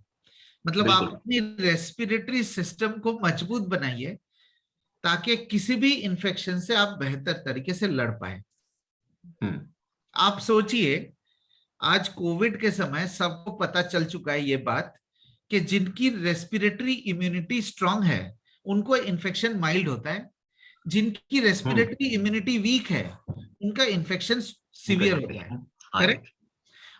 मतलब आप अपनी रेस्पिरेटरी सिस्टम को मजबूत बनाइए ताकि किसी भी इन्फेक्शन से आप बेहतर तरीके से लड़ पाए। आप सोचिए, आज कोविड के समय सबको पता चल चुका है ये बात कि जिनकी रेस्पिरेटरी इम्यूनिटी स्ट्रांग है उनको इन्फेक्शन माइल्ड होता है, जिनकी रेस्पिरेटरी इम्यूनिटी वीक है उनका इन्फेक्शन सीवियर होता है। करेक्ट?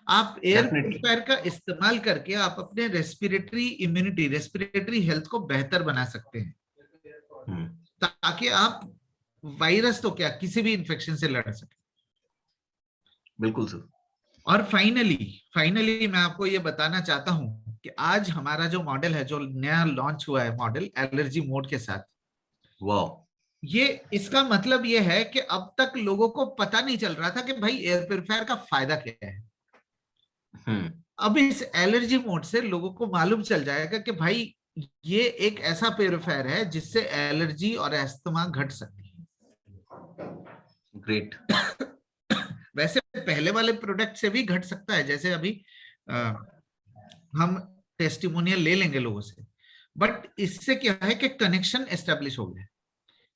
आप एयर प्यूरिफायर का इस्तेमाल करके आप अपने रेस्पिरेटरी इम्यूनिटी, रेस्पिरेटरी हेल्थ को बेहतर बना सकते हैं ताकि आप वायरस तो क्या किसी भी इन्फेक्शन से लड़ सके। बिल्कुल सर। और फाइनली मैं आपको ये बताना चाहता हूं कि आज हमारा जो मॉडल है, जो नया लॉन्च हुआ है मॉडल एलर्जी मोड के साथ, वाह, ये इसका मतलब ये है कि अब तक लोगों को पता नहीं चल रहा था कि भाई एयर प्योरीफायर का फायदा क्या है। अब इस एलर्जी मोड से लोगों को मालूम चल जाएगा कि भाई ये एक ऐसा प्योरीफायर है जिससे एलर्जी और अस्थमा घट सकती है। ग्रेट। वैसे पहले वाले प्रोडक्ट से भी घट सकता है, जैसे अभी हम टेस्टिमोनियल ले लेंगे लोगों से, बट इससे क्या है कि कनेक्शन एस्टेब्लिश हो गया।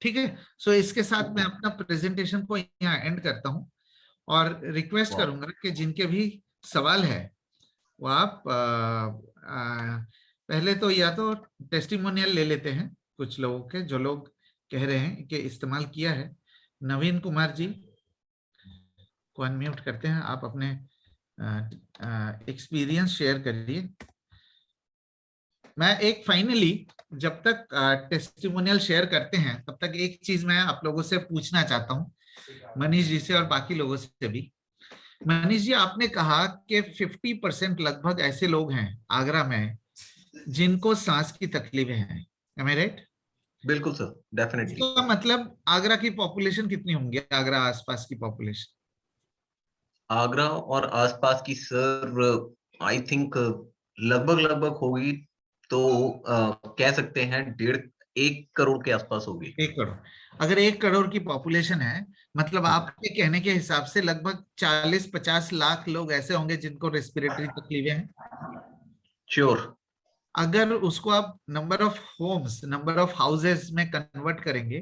ठीक है, सो इसके साथ मैं अपना प्रेजेंटेशन को यहाँ एंड करता हूँ और रिक्वेस्ट करूंगा कि जिनके भी सवाल है वो आप पहले तो या तो टेस्टिमोनियल ले लेते हैं कुछ लोगों के, जो लोग कह रहे हैं कि इस्तेमाल किया है। नवीन कुमार जी को अनम्यूट करते हैं, आप अपने एक्सपीरियंस शेयर करिए। मैं एक फाइनली जब तक टेस्टिमोनियल शेयर करते हैं तब तक एक चीज मैं आप लोगों से पूछना चाहता हूँ, मनीष जी से और बाकी लोगों से भी। मनीष जी, आपने कहा कि 50% लगभग ऐसे लोग हैं आगरा में जिनको सांस की तकलीफें हैं, am I right? बिल्कुल सर, डेफिनेटली। इसका मतलब आगरा की पॉपुलेशन कितनी होंगी, आगरा आसपास की पॉपुलेशन? आगरा और आसपास की सर आई थिंक लगभग होगी तो कह सकते हैं 1.5 करोड़ के आसपास होगी। 1 करोड़। अगर 1 करोड़ की पॉपुलेशन है, मतलब आपके कहने के हिसाब से लगभग 40-50 लाख लोग ऐसे होंगे जिनको रेस्पिरेटरी तकलीफें हैं। श्योर। अगर उसको आप number of homes, number of houses में कन्वर्ट करेंगे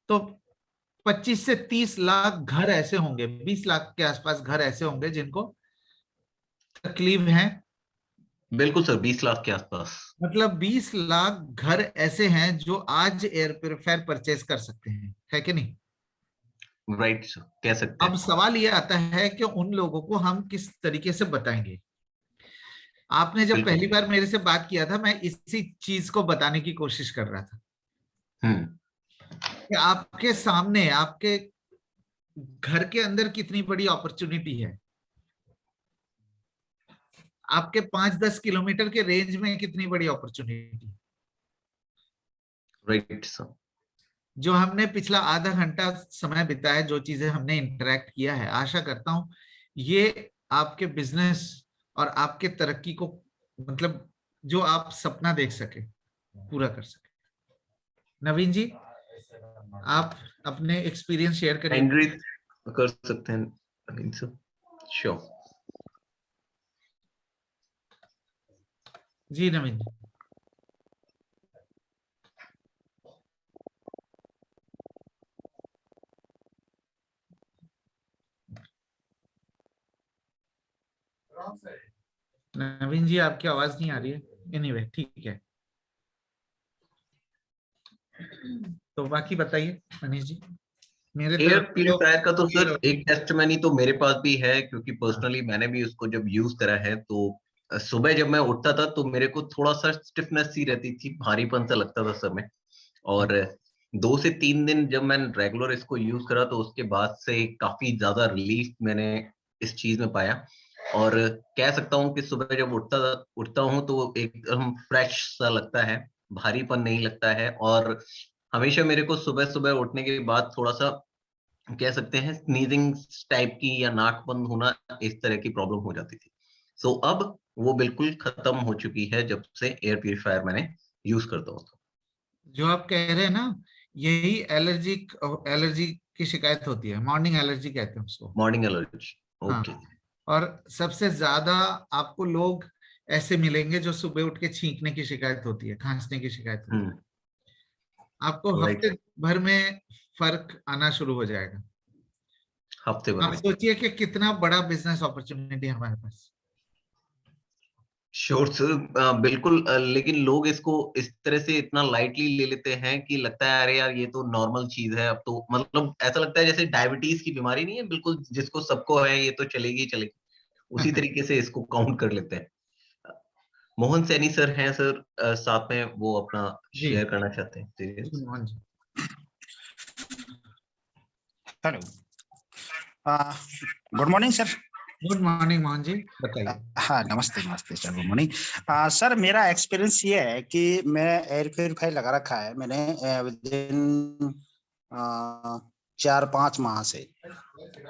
तो 25 से 30 लाख घर ऐसे होंगे, 20 लाख के आसपास घर ऐसे होंगे जिनको तकलीफ है। बिल्कुल सर, 20 लाख के आसपास। मतलब 20 लाख घर ऐसे हैं जो आज एयर प्योरीफायर परचेज कर सकते हैं, है कि नहीं? राइट सर, कह सकते अब हैं। सवाल ये आता है कि उन लोगों को हम किस तरीके से बताएंगे। आपने जब बिल्कुल। पहली बार मेरे से बात किया था, मैं इसी चीज को बताने की कोशिश कर रहा था कि आपके सामने, आपके घर के अंदर कितनी बड़ी अपॉर्चुनिटी है, आपके 5-10 किलोमीटर के रेंज में कितनी बड़ी अपॉर्चुनिटी। Right sir. जो हमने पिछला आधा घंटा समय बिताया, जो चीजें हमने इंटरेक्ट किया है, आशा करता हूं ये आपके बिजनेस और आपके तरक्की को, मतलब जो आप सपना देख सके, पूरा कर सके। नवीन जी, आप अपने एक्सपीरियंस शेयर करिए। एंड्री कर सकते हैं सर। श्योर। जी नवीन जी। नवीन जी, आपकी आवाज नहीं आ रही है। एनीवे, ठीक है, तो बाकी बताइए मनीष जी। मेरे एयर तरफ प्यूरिफायर का तो सर तो एक टेस्टमनी तो मेरे पास भी है, क्योंकि पर्सनली मैंने भी उसको जब यूज करा है तो सुबह जब मैं उठता था तो मेरे को थोड़ा सा स्टिफनेस सी रहती थी, भारीपन सा लगता था सर में। और 2 से 3 दिन जब मैंने रेगुलर इसको यूज करा तो उसके बाद से काफी ज्यादा रिलीफ मैंने इस चीज में पाया। और कह सकता हूँ कि सुबह जब उठता हूँ तो एकदम फ्रेश सा लगता है, भारीपन नहीं लगता है। और हमेशा मेरे को सुबह सुबह उठने के बाद थोड़ा सा कह सकते हैं स्नीजिंग टाइप की या नाक बंद होना, इस तरह की प्रॉब्लम हो जाती थी। सो अब वो बिल्कुल खत्म हो चुकी है जब से एयर प्यूरिफायर मैंने यूज करता हूँ। जो आप कह रहे हैं ना, यही एलर्जी एलर्जी की शिकायत होती है, मॉर्निंग एलर्जी कहते हैं उसको। Morning allergy. हाँ, ओके। और सबसे ज्यादा आपको लोग ऐसे मिलेंगे जो सुबह उठ के छींकने की शिकायत होती है, खांसने की शिकायत होती है। आपको हफ्ते राइट। भर में फर्क आना शुरू हो जाएगा। हफ्ते भर आप में। सोचिए कि कितना बड़ा बिजनेस अपॉर्चुनिटी है हमारे पास। श्योर सर, बिल्कुल। लेकिन लोग इसको इस तरह से इतना लाइटली ले लेते हैं कि लगता है अरे यार ये तो नॉर्मल चीज है। अब तो मतलब ऐसा लगता है जैसे डायबिटीज की बीमारी नहीं है बिल्कुल, जिसको सबको है, ये तो चलेगी चलेगी, उसी तरीके से इसको काउंट कर लेते हैं। मोहन सैनी सर हैं सर साथ में, वो अपना जी शेयर करना चाहते हैं। जी Mohan ji. Hello. Good morning sir. Good morning Mohan ji, बताइए। हाँ, नमस्ते नमस्ते सर, गुड मॉर्निंग। सर मेरा एक्सपीरियंस ये है कि मैं एयर प्योरीफायर लगा रखा है मैंने विद इन 4-5 माह से।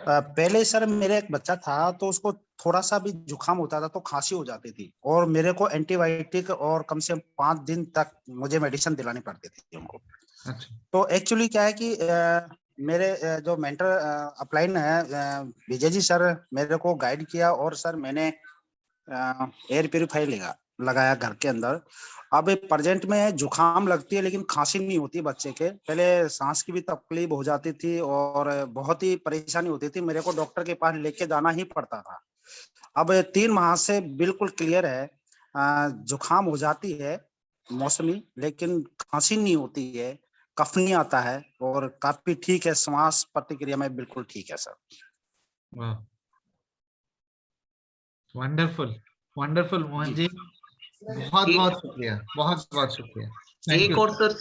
पहले सर मेरे एक बच्चा था तो उसको थोड़ा सा भी जुकाम होता था तो खांसी हो जाती थी, और मेरे को एंटीबायोटिक और कम से कम 5 दिन तक मुझे मेडिसिन दिलानी पड़ती थी उनको। अच्छा। तो एक्चुअली क्या है कि मेरे जो मेंटर अपलाइन है विजय जी सर, मेरे को गाइड किया, और सर मैंने एयर प्योरीफायर लगाया घर के अंदर। अब प्रेजेंट में जुकाम लगती है लेकिन खांसी नहीं होती बच्चे के। पहले सांस की भी तकलीफ हो जाती थी और बहुत ही परेशानी होती थी, मेरे को डॉक्टर के पास लेके जाना ही पड़ता था। अब 3 माह से बिल्कुल क्लियर है। जुकाम हो जाती है मौसमी, लेकिन खांसी नहीं होती है, कफ नहीं आता है, और काफी ठीक है, श्वास प्रतिक्रिया में बिल्कुल ठीक है सर। वाह, वंडरफुल वंडरफुल मोहन जी, बहुत एक बहुत शुक्रिया, बहुत बहुत शुक्रिया, थैंक एक यू। और सर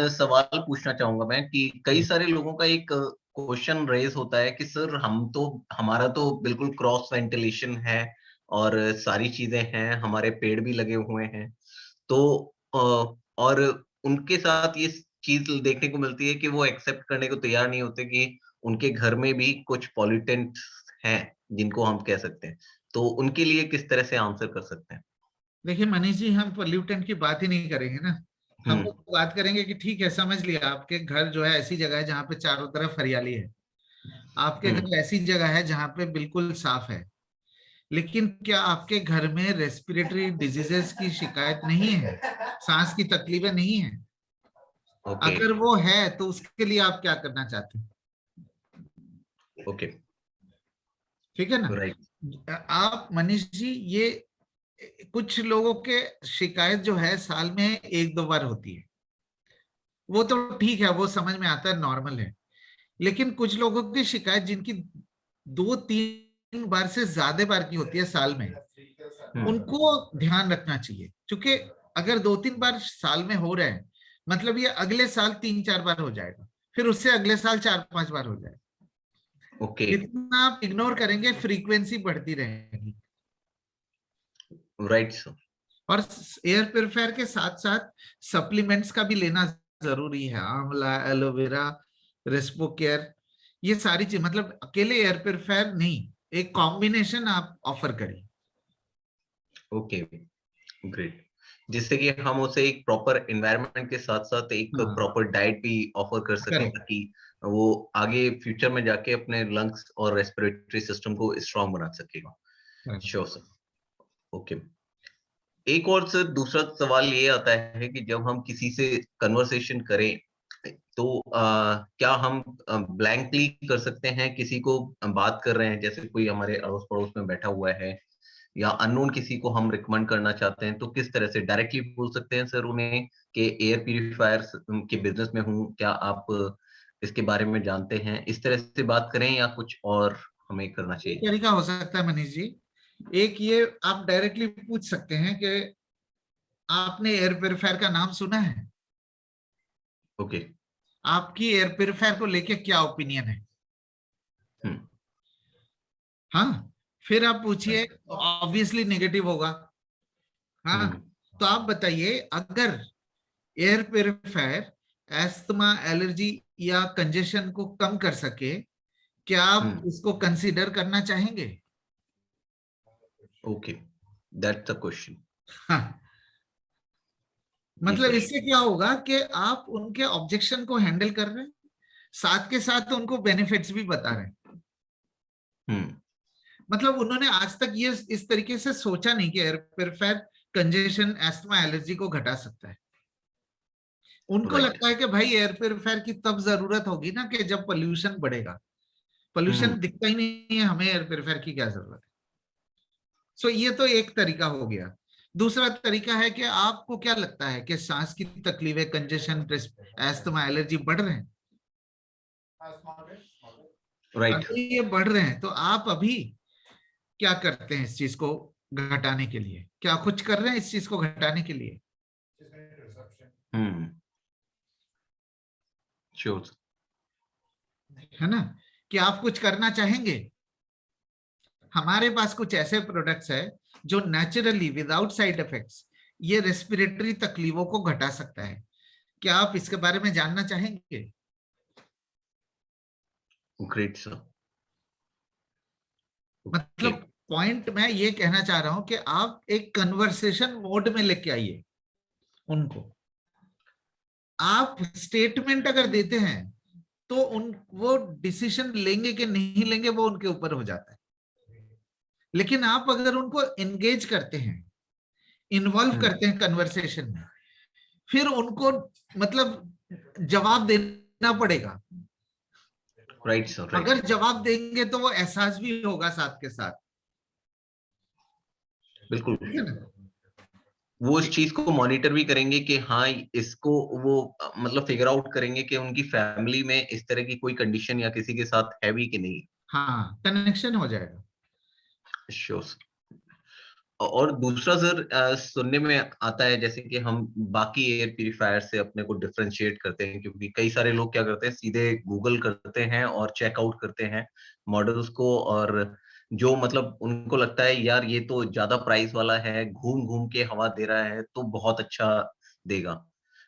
सवाल पूछना चाहूंगा मैं कि कई सारे लोगों का एक क्वेश्चन रेज होता है कि सर हमारा तो बिल्कुल क्रॉस वेंटिलेशन है और सारी चीजें हैं, हमारे पेड़ भी लगे हुए हैं, तो और उनके साथ ये चीज देखने को मिलती है कि वो एक्सेप्ट करने को तैयार नहीं होते कि उनके घर में भी कुछ पॉल्यूटेंट हैं जिनको हम कह सकते हैं, तो उनके लिए किस तरह से आंसर कर सकते हैं? देखिए मनीष जी, हम पोल्यूटेंट की बात ही नहीं करेंगे ना। हम हम्म। लोग बात करेंगे कि ठीक है, समझ लिया आपके घर जो है ऐसी जगह है जहाँ पे चारों तरफ हरियाली है, आपके हम्म। घर ऐसी जगह है जहाँ पे बिल्कुल साफ है, लेकिन क्या आपके घर में रेस्पिरेटरी डिजीजेस की शिकायत नहीं है, सांस की तकलीफें नहीं है? ओके। अगर वो है तो उसके लिए आप क्या करना चाहते हैं? ओके। ठीक है ना। राइट। आप मनीष जी, ये कुछ लोगों के शिकायत जो है साल में 1-2 बार होती है, वो तो ठीक है, वो समझ में आता है, नॉर्मल है। लेकिन कुछ लोगों की शिकायत जिनकी 2-3 बार से ज्यादा बार की होती है साल में, उनको ध्यान रखना चाहिए, क्योंकि अगर 2-3 बार साल में हो रहे हैं, मतलब ये अगले साल 3-4 बार हो जाएगा, फिर उससे अगले साल 4-5 बार हो जाएगा। ओके। जितना आप इग्नोर करेंगे फ्रीक्वेंसी बढ़ती रहेगी। Right sir. और एयर प्योरीफायर के साथ साथ सप्लीमेंट्स का भी लेना जरूरी है, आंवला, एलोवेरा, रेस्पो केयर, ये सारी चीज, मतलब अकेले एयर प्योरीफायर नहीं, एक कॉम्बिनेशन आप ऑफर करिए। ओके। ग्रेट। जिससे कि हम उसे एक प्रॉपर एनवायरनमेंट के साथ साथ एक हाँ, प्रॉपर डाइट भी ऑफर कर सकें, करेक्ट। ताकि वो आगे फ्यूचर में जाके अपने लंग्स और रेस्पिरेटरी सिस्टम को स्ट्रांग बना सकेगा। Sure sir. ओके। एक और सर दूसरा सवाल ये आता है कि जब हम किसी से कन्वर्सेशन करें तो क्या हम ब्लैंकली कर सकते हैं, किसी को बात कर रहे हैं, जैसे कोई हमारे अड़ोस पड़ोस में बैठा हुआ है या अननोन किसी को हम रिकमेंड करना चाहते हैं, तो किस तरह से डायरेक्टली बोल सकते हैं सर उन्हें कि एयर प्यूरिफायर के बिजनेस में हूँ, क्या आप इसके बारे में जानते हैं, इस तरह से बात करें या कुछ और हमें करना एक चाहिए? तरीका हो सकता है मनीष जी, एक ये आप डायरेक्टली पूछ सकते हैं कि आपने एयर प्योरीफायर का नाम सुना है, ओके। आपकी एयर प्योरीफायर को लेके क्या ओपिनियन है। हम्म। हाँ, फिर आप पूछिए, ऑब्वियसली नेगेटिव होगा। हाँ, हम्म। तो आप बताइए, अगर एयर प्योरीफायर एस्थमा, एलर्जी या कंजेशन को कम कर सके, क्या आप इसको कंसीडर करना चाहेंगे? Okay, that's the question. हाँ, ये मतलब क्वेश्चन। इससे क्या होगा कि आप उनके ऑब्जेक्शन को हैंडल कर रहे हैं, साथ के साथ उनको बेनिफिट्स भी बता रहे हैं। हम्म। मतलब उन्होंने आज तक ये इस तरीके से सोचा नहीं कि air purifier congestion, asthma, allergy को घटा सकता है। उनको राइट। लगता है कि भाई एयर प्योरीफायर की तब जरूरत होगी ना कि जब पोल्यूशन बढ़ेगा, पोल्यूशन दिखता ही नहीं है, हमें एयर प्योरीफायर की क्या जरूरत है। सो ये तो एक तरीका हो गया। दूसरा तरीका है कि आपको क्या लगता है कि सांस की तकलीफें, कंजेशन, एस्थमा, एलर्जी बढ़ रहे हैं? राइट। अगर ये बढ़ रहे हैं तो आप अभी क्या करते हैं इस चीज को घटाने के लिए? क्या कुछ कर रहे हैं इस चीज को घटाने के लिए? श्योर। है ना, कि आप कुछ करना चाहेंगे? हमारे पास कुछ ऐसे प्रोडक्ट्स है जो नेचुरली विदाउट साइड इफेक्ट्स ये रेस्पिरेटरी तकलीफों को घटा सकता है। क्या आप इसके बारे में जानना चाहेंगे? Great sir. मतलब पॉइंट मैं ये कहना चाह रहा हूं कि आप एक कन्वर्सेशन मोड में लेके आइए उनको। आप स्टेटमेंट अगर देते हैं तो वो डिसीजन लेंगे कि नहीं लेंगे वो उनके ऊपर हो जाता है, लेकिन आप अगर उनको एंगेज करते हैं, इन्वॉल्व करते हैं कन्वर्सेशन में, फिर उनको मतलब जवाब देना पड़ेगा। Right sir, right. अगर जवाब देंगे तो वो एहसास भी होगा साथ के साथ। बिल्कुल, ठीक है ना? वो इस चीज को मॉनिटर भी करेंगे कि हाँ इसको वो मतलब फिगर आउट करेंगे कि उनकी फैमिली में इस तरह की कोई कंडीशन या किसी के साथ है भी कि नहीं। हाँ, कनेक्शन हो जाएगा। श्योर। और दूसरा सर, सुनने में आता है जैसे कि हम बाकी एयर प्यूरिफायर से अपने को डिफरेंशिएट करते हैं, क्योंकि कई सारे लोग क्या करते हैं सीधे गूगल करते हैं और चेकआउट करते हैं मॉडल्स को, और जो मतलब उनको लगता है यार ये तो ज्यादा प्राइस वाला है, घूम घूम के हवा दे रहा है तो बहुत अच्छा देगा,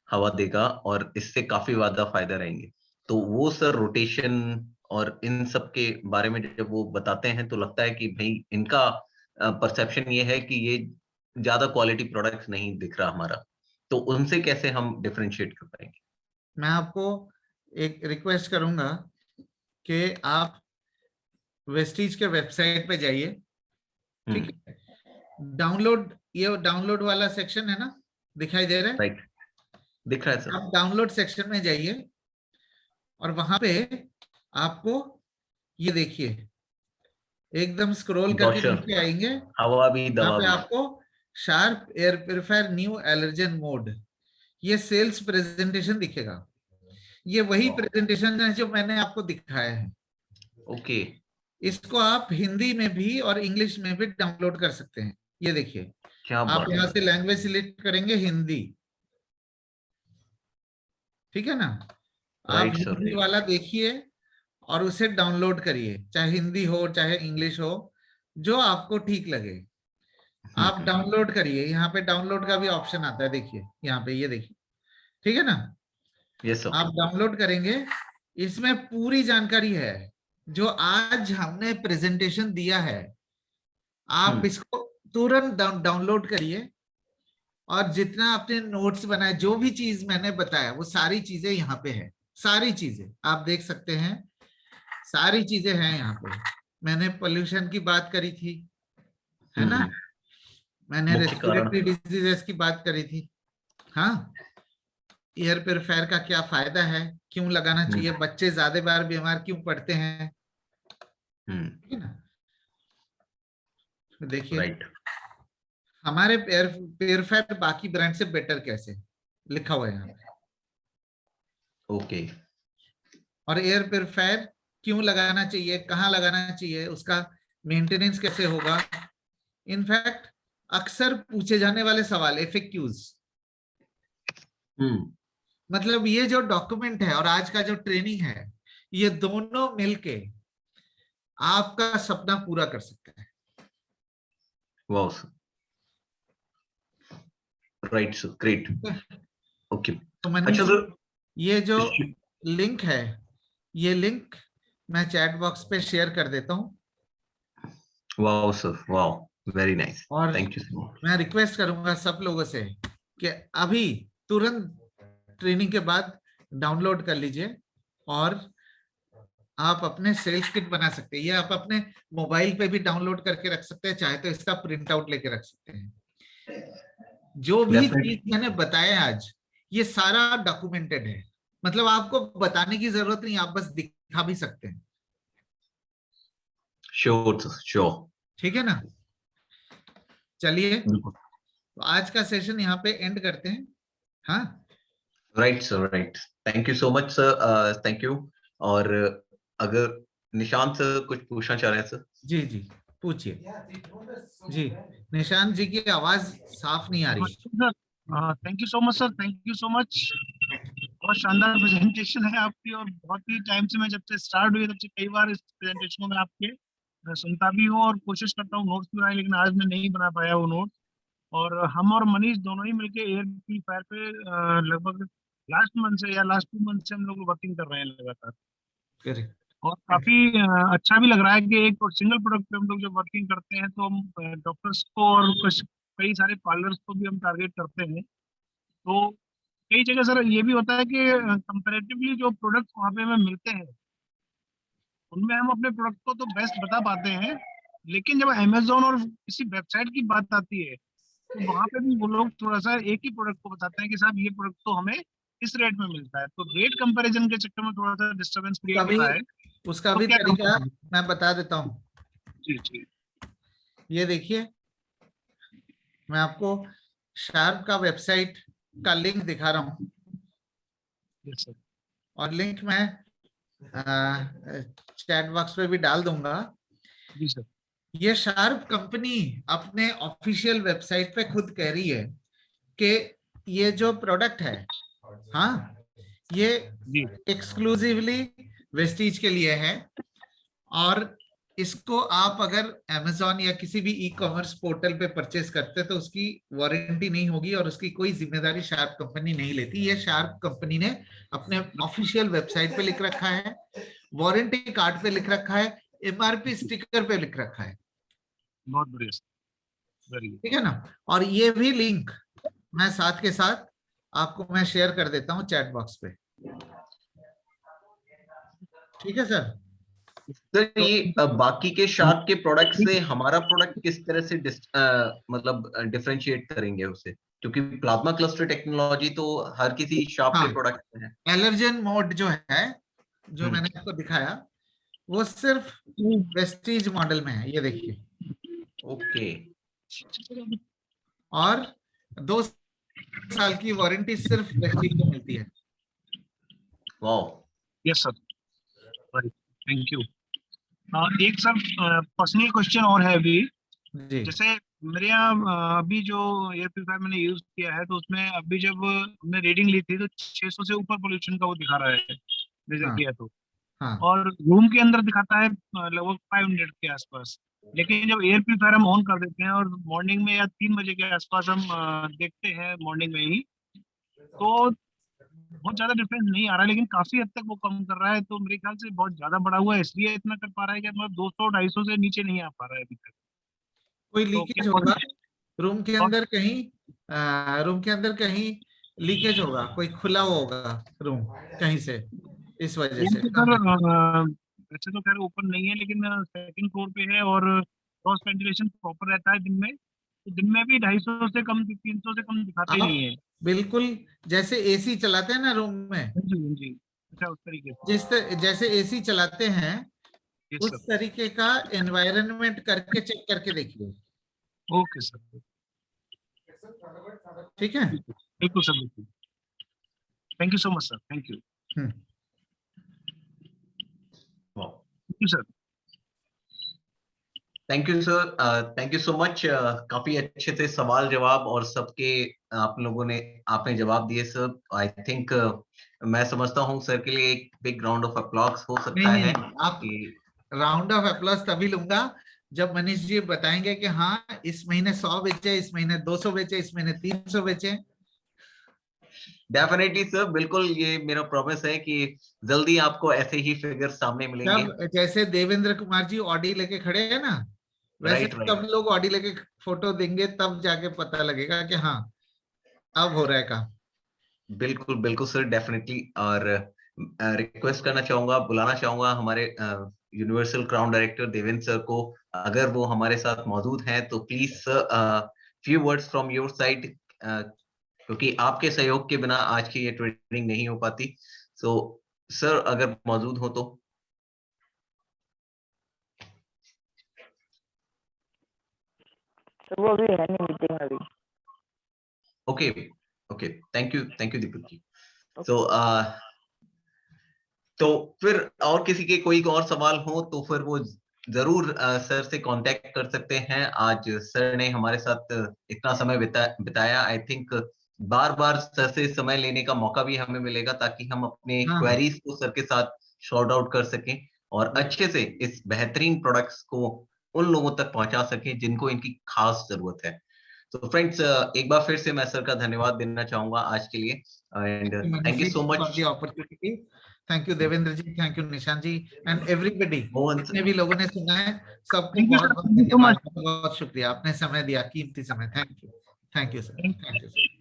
हवा देगा और इससे काफी ज्यादा फायदा रहेंगे। तो वो सर रोटेशन और इन सब के बारे में जब वो बताते हैं तो लगता है कि भाई इनका परसेप्शन ये है कि ये ज्यादा क्वालिटी प्रोडक्ट नहीं दिख रहा हमारा, तो उनसे कैसे हम डिफरेंशिएट कर पाएंगे? मैं आपको एक रिक्वेस्ट करूंगा कि आप वेस्टीज के वेबसाइट पे जाइए। ठीक है, डाउनलोड, ये डाउनलोड वाला सेक्शन है ना, दिखाई दे रहा है? राइट, दिख रहा है सर। आप डाउनलोड सेक्शन में जाइए और वहां पे आपको ये देखिए, एकदम स्क्रॉल करके ब्रोशर, नीचे आएंगे, हवा भी यहाँ दवा पे भी। आपको sharp air purifier new allergen mode, ये सेल्स प्रेजेंटेशन दिखेगा। ये वही प्रेजेंटेशन है जो मैंने आपको दिखाया है। ओके, इसको आप हिंदी में भी और इंग्लिश में भी डाउनलोड कर सकते हैं। ये देखिए, क्या आप बात यहाँ है। से लैंग्वेज सिलेक्ट करेंगे हिंदी, ठीक है ना? आप राइट सर, हिंदी राइट। वाला देखिए और उसे डाउनलोड करिए, चाहे हिंदी हो चाहे इंग्लिश हो, जो आपको ठीक लगे आप डाउनलोड करिए। यहाँ पे डाउनलोड का भी ऑप्शन आता है, देखिए यहाँ पे, ये देखिए, ठीक है ना? Yes sir. आप डाउनलोड करेंगे, इसमें पूरी जानकारी है जो आज हमने प्रेजेंटेशन दिया है। आप इसको तुरंत डाउनलोड करिए और जितना आपने नोट्स बनाए, जो भी चीज मैंने बताया वो सारी चीजें यहाँ पे है। सारी चीजें आप देख सकते हैं, सारी चीजें हैं यहाँ पे। मैंने पोल्यूशन की बात करी थी, है ना? मैंने मुख्य कारण। रेस्पिरेटरी डिजीजेस की बात करी थी। हाँ, एयर प्योरीफायर का क्या फायदा है, क्यों लगाना चाहिए, बच्चे ज्यादा बार बीमार क्यों पड़ते हैं, ठीक है ना? देखिए राइट। हमारे एयर प्योरीफायर बाकी ब्रांड से बेटर कैसे, लिखा हुआ है यहाँ पे। ओके। और एयर प्योरीफायर क्यों लगाना चाहिए, कहाँ लगाना चाहिए, उसका मेंटेनेंस कैसे होगा। इनफैक्ट अक्सर पूछे जाने वाले सवाल, एफएक्यूज, मतलब ये जो डॉक्यूमेंट है और आज का जो ट्रेनिंग है, ये दोनों मिलके आपका सपना पूरा कर सकता है। Wow sir, right sir, great. Okay. तो अच्छा मनीष, सर, ये जो लिंक है, ये लिंक मैं चैट बॉक्स पे शेयर कर देता हूँ। Wow sir, wow, very nice, और थैंक यू सो मच। मैं रिक्वेस्ट करूंगा सब लोगों से कि अभी तुरंत ट्रेनिंग के बाद डाउनलोड कर लीजिए और आप अपने सेल्स किट बना सकते हैं। ये आप अपने मोबाइल पे भी डाउनलोड करके रख सकते हैं, चाहे तो इसका प्रिंट आउट लेके रख सकते हैं। जो भी चीज मैंने बताया आज, ये सारा डॉक्यूमेंटेड है, मतलब आपको बताने की जरूरत नहीं, आप बस दिखा भी सकते हैं। Sure sir, sure. ठीक है ना? चलिए, तो आज का सेशन यहाँ पे एंड करते हैं। हाँ, right sir, right. Thank you so much sir, thank you. और अगर निशांत सर कुछ पूछना चाह रहे हैं सर? जी जी, पूछिए जी। निशांत जी की आवाज साफ नहीं आ रही। Sir thank you so much sir, thank you so much. बहुत शानदार प्रेजेंटेशन है आपकी, और बहुत ही टाइम से मैं जब से स्टार्ट हुई तब से कई बार इस प्रेजेंटेशन में आपके मैं सुनता भी हूँ और कोशिश करता हूँ नोट्स बनाए, लेकिन आज मैं नहीं बना पाया वो नोट। और हम और मनीष दोनों ही मिलके एयर प्यूरीफायर पे लगभग लास्ट मंथ से या लास्ट 2 मंथ से हम लोग वर्किंग कर रहे हैं लगातार। करेक्ट। और काफी अच्छा भी लग रहा है कि एक सिंगल प्रोडक्ट पे हम लोग जब वर्किंग करते हैं तो हम डॉक्टर्स को और कुछ कई सारे पार्लर्स को भी हम टारगेट करते हैं। तो कई जगह सर ये भी होता है कि कंपैरेटिवली जो प्रोडक्ट्स वहाँ पे हमें मिलते हैं उनमें हम अपने प्रोडक्ट को तो बेस्ट बता पाते हैं, लेकिन जब अमेजोन और किसी वेबसाइट की बात आती है तो वहां पे भी वो लोग थोड़ा सा एक ही प्रोडक्ट को बताते हैं कि साहब ये प्रोडक्ट तो हमें इस रेट में मिलता है, तो रेट कंपैरिजन के चक्कर में थोड़ा सा डिस्टरबेंस क्रिएट कभी होता है। उसका तो भी क्या तरीका करूं? मैं बता देता हूँ। जी जी ये देखिए, मैं आपको शार्प का वेबसाइट का लिंक दिखा रहा हूँ, यस सर। और लिंक मैं चैट बॉक्स पे भी डाल दूंगा। जी सर। ये शार्प कंपनी अपने ऑफिशियल वेबसाइट पे खुद कह रही है कि ये जो प्रोडक्ट है, हाँ, ये जी एक्सक्लूसिवली वेस्टीज के लिए है, और इसको आप अगर Amazon या किसी भी ई कॉमर्स पोर्टल पे परचेस करते तो उसकी वारंटी नहीं होगी और उसकी कोई जिम्मेदारी शार्प कंपनी नहीं लेती। ये शार्प कंपनी ने अपने ऑफिशियल वेबसाइट पे लिख रखा है, वारंटी कार्ड पे लिख रखा है, MRP स्टिकर पे लिख रखा है। बहुत बढ़िया सर, वेरी गुड। ठीक है ना। और ये भी लिंक मैं साथ के साथ आपको मैं शेयर कर देता हूँ चैट बॉक्स पे। ठीक है सर। सर तो ये बाकी के शार्प के प्रोडक्ट से हमारा प्रोडक्ट किस तरह से मतलब डिफरेंशिएट करेंगे उसे, क्योंकि प्लाज्मा क्लस्टर टेक्नोलॉजी तो हर किसी शार्प हाँ, के प्रोडक्ट में है। एलर्जन मोड जो है, जो मैंने आपको दिखाया, वो सिर्फ वेस्टीज मॉडल में है। ये देखिए, ओके। और 2 साल की वारंटी सिर्फ वेस्टीज को मिलती है। Wow. Yes sir, thank you. एक सर पर्सनल क्वेश्चन और है अभी। जी जैसे मेरे यहाँ अभी जो एयर प्यूरीफायर मैंने यूज किया है तो उसमें अभी जब हमने रीडिंग ली थी तो 600 से ऊपर पोल्यूशन का वो दिखा रहा है, मेजर हाँ किया तो। हाँ और रूम के अंदर दिखाता है लगभग 500 के आसपास। लेकिन जब एयर प्यूरीफायर हम ऑन कर देते हैं और मॉर्निंग में या 3 बजे के आसपास हम देखते हैं मॉर्निंग में ही, तो बहुत ज्यादा डिफरेंस नहीं आ रहा, लेकिन काफी हद तक वो कम कर रहा है। तो मेरे ख्याल से बहुत ज्यादा बड़ा हुआ है इसलिए इतना कर पा रहा है कि मतलब 200-250 से नीचे नहीं आ पा रहा है अभी तक। कोई तो लीकेज क्या होगा रूम के और अंदर कहीं, रूम के अंदर कहीं लीकेज होगा, कोई खुला हुआ होगा रूम कहीं से, इस वजह रूम से तो कम सर है। वैसे तो खैर ओपन नहीं है, लेकिन सेकंड फ्लोर पे है और क्रॉस वेंटिलेशन प्रॉपर रहता है दिन में, तो दिन में भी 250 से कम 300 से कम दिखाते ही आप नहीं है। बिल्कुल जैसे एसी चलाते हैं ना रूम में, हाँ जी हाँ जी। अच्छा, उस तरीके से। जैसे एसी चलाते हैं यस उस सर। तरीके का एनवायरनमेंट करके चेक करके देखिए। Okay sir. ठीक है। बिल्कुल बिल्कुल सर, बिल्कुल। Thank you so much sir, thank you. Hmm. Thank you sir. Thank you sir, thank you so much. काफी अच्छे थे सवाल जवाब और सबके आप लोगों ने आपने जवाब दिए सर। आई थिंक मैं समझता हूँ सर के लिए एक बिग राउंड ऑफ अप्लॉज हो सकता नहीं है नहीं, आप कि राउंड ऑफ अप्लॉज तभी लूंगा जब मनीष जी बताएंगे कि हाँ इस महीने 100 बेचे, इस महीने 200 बेचे, इस महीने 300 बेचे। डेफिनेटली सर, बिल्कुल ये मेरा प्रॉमिस है कि जल्दी आपको ऐसे ही फिगर सामने मिलेंगे। तब जैसे देवेंद्र कुमार जी ऑडी लेके खड़े हैं ना, वैसे राइट सब राइट। लोग ऑडी लेके फोटो देंगे, तब जाके पता लगेगा कि हाँ अब हो रहा है काम। बिल्कुल बिल्कुल सर, डेफिनेटली। और रिक्वेस्ट करना चाहूंगा, बुलाना चाहूंगा हमारे universal crown director Devendra sir को। अगर वो हमारे साथ मौजूद हैं तो please sir few words from your side, क्योंकि आपके सहयोग के बिना आज की ये ट्रेनिंग नहीं हो पाती। सो सर अगर मौजूद हो तो। तो वो अभी है नहीं मीटिंग में अभी। Okay okay, thank you Deepak ji. Okay. So तो फिर और किसी के कोई और सवाल हो तो फिर वो जरूर सर से कांटेक्ट कर सकते हैं। आज सर ने हमारे साथ इतना समय बिताया। I think bar bar sir से समय लेने का मौका भी हमें मिलेगा ताकि हम अपने हाँ क्वेरीज को सर के साथ सॉर्ट आउट कर सकें। और अच्छे से इस बेहतरीन प्रोडक्ट्स को उन लोगों तक पहुंचा सके जिनको इनकी खास जरूरत है। तो फ्रेंड्स, एक बार फिर से मैं सर का धन्यवाद देना चाहूंगा आज के लिए, and thank you so much. Opportunity. Thank you Devendra ji, thank you Nishant ji, and everybody, Mohan जितने भी लोगों ने सुना है सबको थैंक यू बहुत सर, बहुत थैंक यू सो धन्यवाद, मच। बहुत शुक्रिया, आपने समय दिया, कीमती समय। Thank you sir, thank you sir.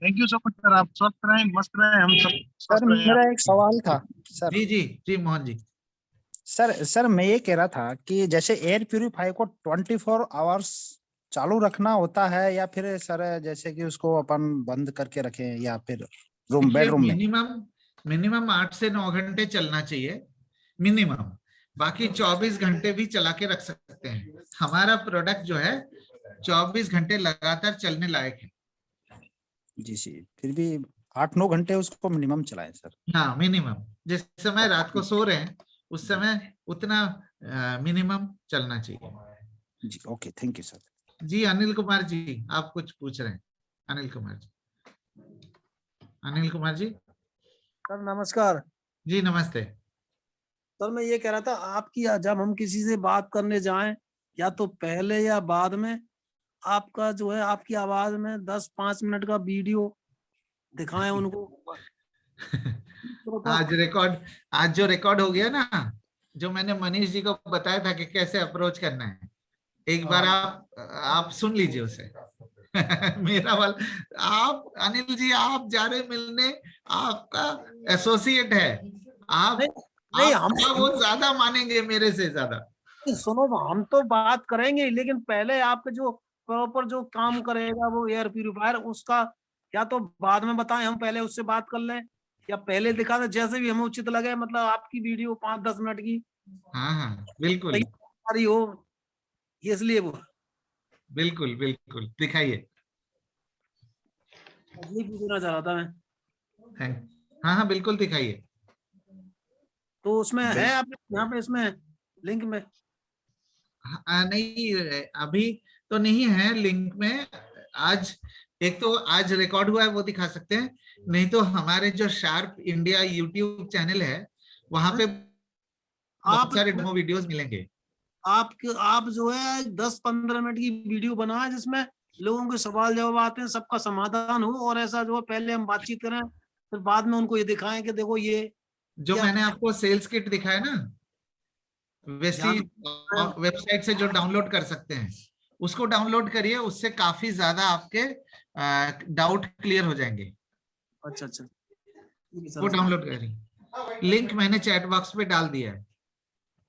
Thank you so much sir, आप स्वस्थ रहें, मस्त रहें, हम सब सर स्वस्थ रहें। मेरा एक सवाल था सर। जी मोहन जी। सर मैं ये कह रहा था कि जैसे एयर प्यूरिफायर को 24 आवर्स चालू रखना होता है या फिर सर जैसे कि उसको अपन बंद करके रखें या फिर बेडरूम में? मिनिमम 8 से 9 घंटे चलना चाहिए मिनिमम, बाकी 24 घंटे भी चला के रख सकते हैं। हमारा प्रोडक्ट जो है 24 घंटे लगातार चलने लायक है। जी फिर भी 8-9 घंटे उसको मिनिमम चलाएं सर। हाँ मिनिमम, जिस समय रात को सो रहे हैं उस समय उतना मिनिमम चलना चाहिए। जी ओके, थैंक यू सर। जी अनिल कुमार जी, आप कुछ पूछ रहे हैं? अनिल कुमार जी। सर नमस्कार। जी नमस्ते। सर मैं ये कह रहा था, आपकी जब हम किसी से बात करने जाएं या तो पहले या बाद में, आपका जो है आपकी आवाज में 10-5 मिनट का वीडियो दिखाएं उनको। आज जो रिकॉर्ड हो गया ना, जो मैंने मनीष जी को बताया था कि कैसे अप्रोच करना है, एक बार आप सुन लीजिए उसे। मेरा वाला, आप अनिल जी आप जा रहे मिलने, आपका एसोसिएट है, आप नहीं हम वो ज्यादा मानेंगे मेरे से ज्यादा। सुनो, हम तो बात करेंगे, लेकिन पहले आपके जो प्रॉपर जो काम करेगा वो एयर प्यूरिफायर, उसका या तो बाद में बताएं, हम पहले उससे बात कर लें, या पहले दिखा दें, जैसे भी हमें उचित लगे। मतलब आपकी वीडियो 5-10 मिनट की हाँ बिल्कुल तैयारी हो, इसलिए वो बिल्कुल दिखाइए। ये पूछना चाह रहा था मैं। हाँ बिल्कुल दिखाइए। तो उसमें है आप यहाँ पे इसमें लिंक में? नहीं अभी तो नहीं है लिंक में। आज एक तो आज रिकॉर्ड हुआ है वो दिखा सकते हैं, नहीं तो हमारे जो शार्प इंडिया यूट्यूब चैनल है वहां पे बहुत सारे डेमो वीडियोस मिलेंगे। आप जो है 10-15 मिनट की वीडियो बनाए जिसमें लोगों के सवाल जवाब आते हैं, सबका समाधान हो, और ऐसा जो है पहले हम बातचीत करें, फिर बाद में उनको ये दिखाएं कि देखो ये जो मैंने आपको सेल्स किट दिखाया ना, वेबसाइट से जो डाउनलोड कर सकते हैं, उसको डाउनलोड करिए, उससे काफी ज्यादा आपके डाउट क्लियर हो जाएंगे। अच्छा वो डाउनलोड करिए, लिंक मैंने चैट बॉक्स पे डाल दिया है,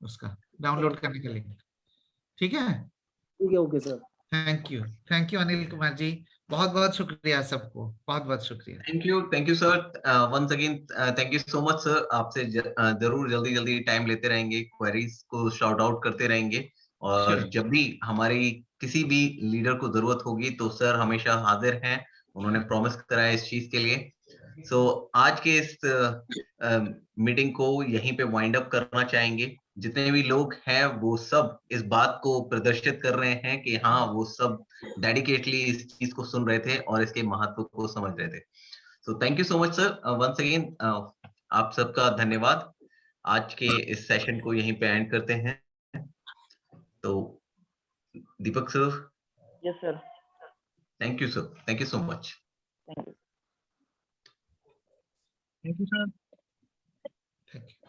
उसका डाउनलोड करने का लिंक। ठीक है, okay sir. Thank you Anil Kumar ji, बहुत बहुत शुक्रिया सबको, बहुत बहुत शुक्रिया। Thank you sir, once again thank you so much sir. आपसे जरूर जल्दी टाइम लेते रहेंगे, क्वेरीज को शॉर्ट आउट करते रहेंगे, और जब भी हमारी किसी भी लीडर को जरूरत होगी तो सर हमेशा हाजिर हैं, उन्होंने प्रॉमिस करा है इस चीज के लिए। आज के इस मीटिंग को यहीं पे वाइंड अप करना चाहेंगे। जितने भी लोग हैं वो सब इस बात को प्रदर्शित कर रहे हैं कि हाँ, वो सब डेडिकेटली इस चीज को सुन रहे थे और इसके महत्व को समझ रहे थे। Thank you so much sir, once again आप सबका धन्यवाद। आज के इस सेशन को यहीं पे एंड करते हैं। तो Deepak sir. Yes sir. Thank you sir, thank you so much. Thank you sir. Thank you.